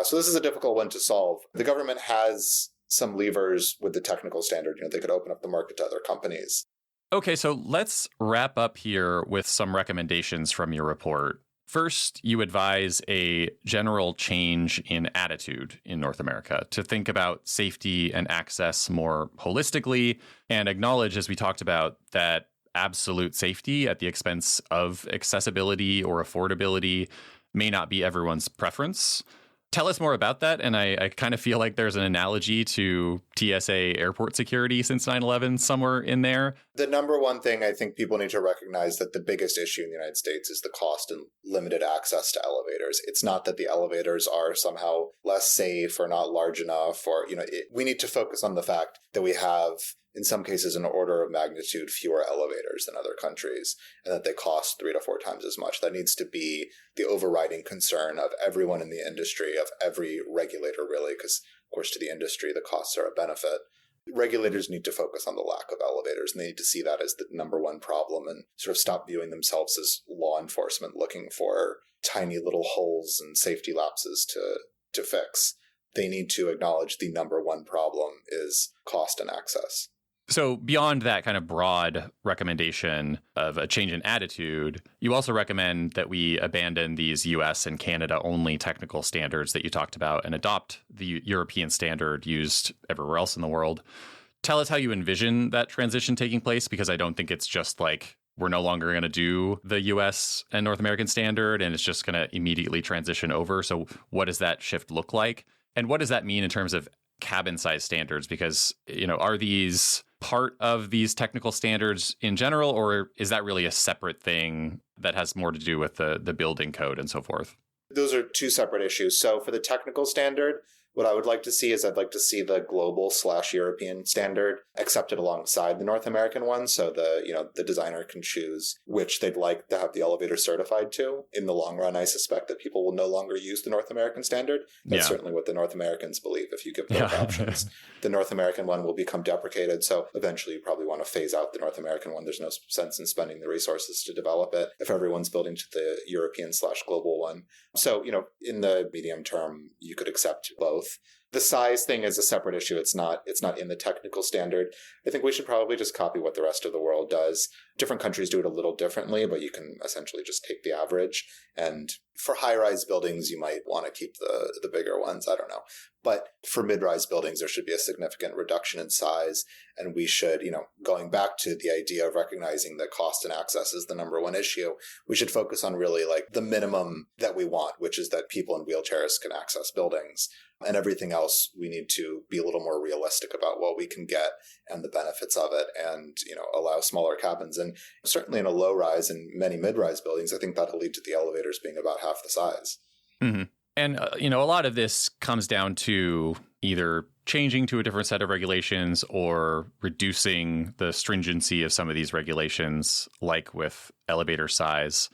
So this is a difficult one to solve. The government has some levers with the technical standard. They could open up the market to other companies. Okay, so let's wrap up here with some recommendations from your report. First, you advise a general change in attitude in North America to think about safety and access more holistically and acknowledge, as we talked about, that absolute safety at the expense of accessibility or affordability may not be everyone's preference. Tell us more about that. And I kind of feel like there's an analogy to TSA airport security since 9/11, somewhere in there. The number one thing I think people need to recognize that the biggest issue in the United States is the cost and limited access to elevators. It's not that the elevators are somehow less safe or not large enough, or, we need to focus on the fact that we have, in some cases, an order of magnitude fewer elevators than other countries, and that they cost 3 to 4 times as much. That needs to be the overriding concern of everyone in the industry, of every regulator, really, because, of course, to the industry, the costs are a benefit. Regulators need to focus on the lack of elevators, and they need to see that as the number one problem and sort of stop viewing themselves as law enforcement looking for tiny little holes and safety lapses to fix. They need to acknowledge the number one problem is cost and access. So beyond that kind of broad recommendation of a change in attitude, you also recommend that we abandon these US and Canada only technical standards that you talked about and adopt the European standard used everywhere else in the world. Tell us how you envision that transition taking place, because I don't think it's just like we're no longer going to do the US and North American standard and it's just going to immediately transition over. So what does that shift look like? And what does that mean in terms of cabin size standards? Because, are these part of these technical standards in general, or is that really a separate thing that has more to do with the building code and so forth? Those are two separate issues. So for the technical standard, what I would like to see is I'd like to see the global/European standard accepted alongside the North American one. So the designer can choose which they'd like to have the elevator certified to. In the long run, I suspect that people will no longer use the North American standard. That's certainly what the North Americans believe. If you give both options, the North American one will become deprecated. So eventually you probably want to phase out the North American one. There's no sense in spending the resources to develop it if everyone's building to the European/global one. So, in the medium term, you could accept both. The size thing is a separate issue. It's not in the technical standard. I think we should probably just copy what the rest of the world does. Different countries do it a little differently, but you can essentially just take the average. And for high-rise buildings, you might want to keep the bigger ones. I don't know. But for mid-rise buildings, there should be a significant reduction in size. And we should, going back to the idea of recognizing that cost and access is the number one issue, we should focus on really like the minimum that we want, which is that people in wheelchairs can access buildings. And everything else, we need to be a little more realistic about what we can get and the benefits of it, and, allow smaller cabins. And certainly in a low rise and many mid-rise buildings, I think that'll lead to the elevators being about half the size. Mm-hmm. And, a lot of this comes down to either changing to a different set of regulations or reducing the stringency of some of these regulations, like with elevator size.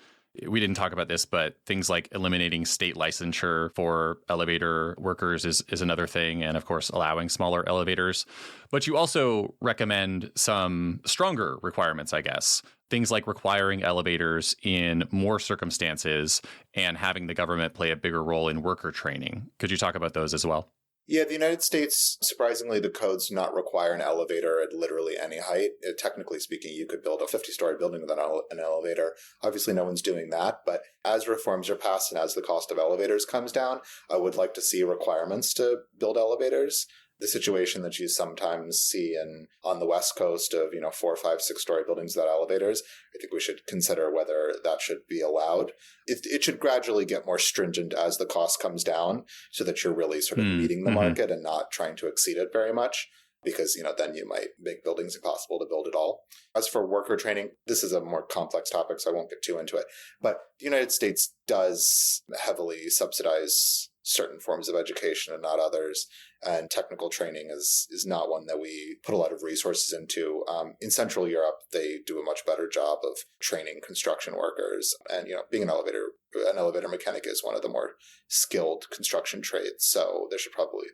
We didn't talk about this, but things like eliminating state licensure for elevator workers is another thing. And of course, allowing smaller elevators. But you also recommend some stronger requirements, I guess. Things like requiring elevators in more circumstances and having the government play a bigger role in worker training. Could you talk about those as well? Yeah, the United States, surprisingly, the codes do not require an elevator at literally any height. Technically speaking, you could build a 50-story building without an elevator. Obviously, no one's doing that. But as reforms are passed and as the cost of elevators comes down, I would like to see requirements to build elevators. The situation that you sometimes see on the West Coast of 4, 5, 6-story buildings without elevators, I think we should consider whether that should be allowed. It should gradually get more stringent as the cost comes down, so that you're really sort of meeting the market and not trying to exceed it very much, because then you might make buildings impossible to build at all. As for worker training, this is a more complex topic, so I won't get too into it. But the United States does heavily subsidize certain forms of education and not others. And technical training is not one that we put a lot of resources into. In Central Europe, they do a much better job of training construction workers. And, being an elevator mechanic is one of the more skilled construction trades. So the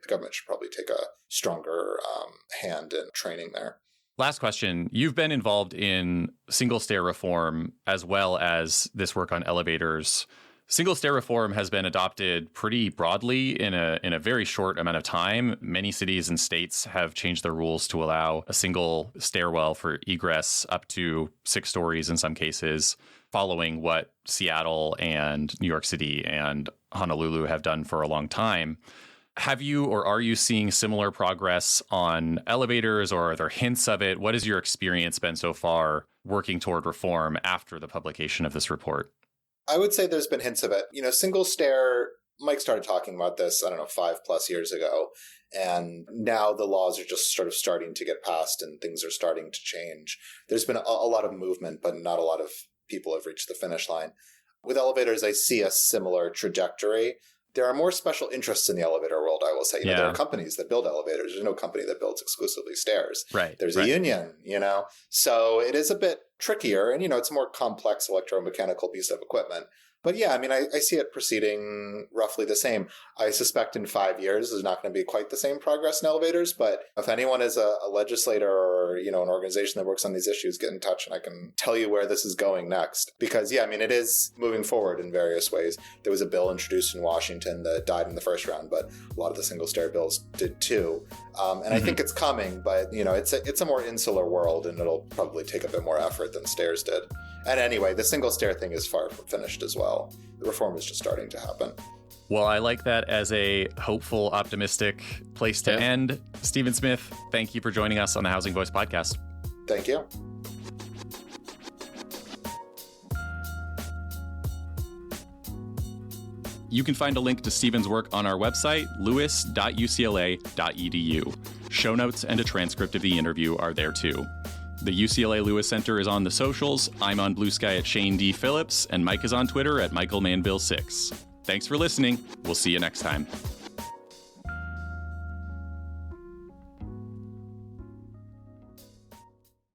government should probably take a stronger hand in training there. Last question. You've been involved in single-stair reform as well as this work on elevators. Single-stair reform has been adopted pretty broadly in a very short amount of time. Many cities and states have changed their rules to allow a single stairwell for egress up to 6 stories in some cases, following what Seattle and New York City and Honolulu have done for a long time. Have you or are you seeing similar progress on elevators, or are there hints of it? What has your experience been so far working toward reform after the publication of this report? I would say there's been hints of it. Single stair Mike started talking about this, 5+ years ago. And now the laws are just sort of starting to get passed and things are starting to change. There's been a lot of movement, but not a lot of people have reached the finish line. With elevators, I see a similar trajectory. There are more special interests in the elevator world, I will say. There are companies that build elevators. There's no company that builds exclusively stairs. Right. There's a union, So it is a bit trickier, and, it's a more complex electromechanical piece of equipment. But yeah, I see it proceeding roughly the same. I suspect in 5 years there's not going to be quite the same progress in elevators, but if anyone is a legislator or, an organization that works on these issues, get in touch and I can tell you where this is going next. Because, it is moving forward in various ways. There was a bill introduced in Washington that died in the first round, but a lot of the single stair bills did too. And I think it's coming, but, it's a more insular world and it'll probably take a bit more effort than stairs did. And anyway, the single stair thing is far from finished as well. The reform is just starting to happen. Well, I like that as a hopeful, optimistic place to end. Stephen Smith, thank you for joining us on the Housing Voice podcast. Thank you. You can find a link to Stephen's work on our website, lewis.ucla.edu. Show notes and a transcript of the interview are there too. The UCLA Lewis Center is on the socials. I'm on Blue Sky at Shane D. Phillips, and Mike is on Twitter at Michael Manville 6. Thanks for listening. We'll see you next time.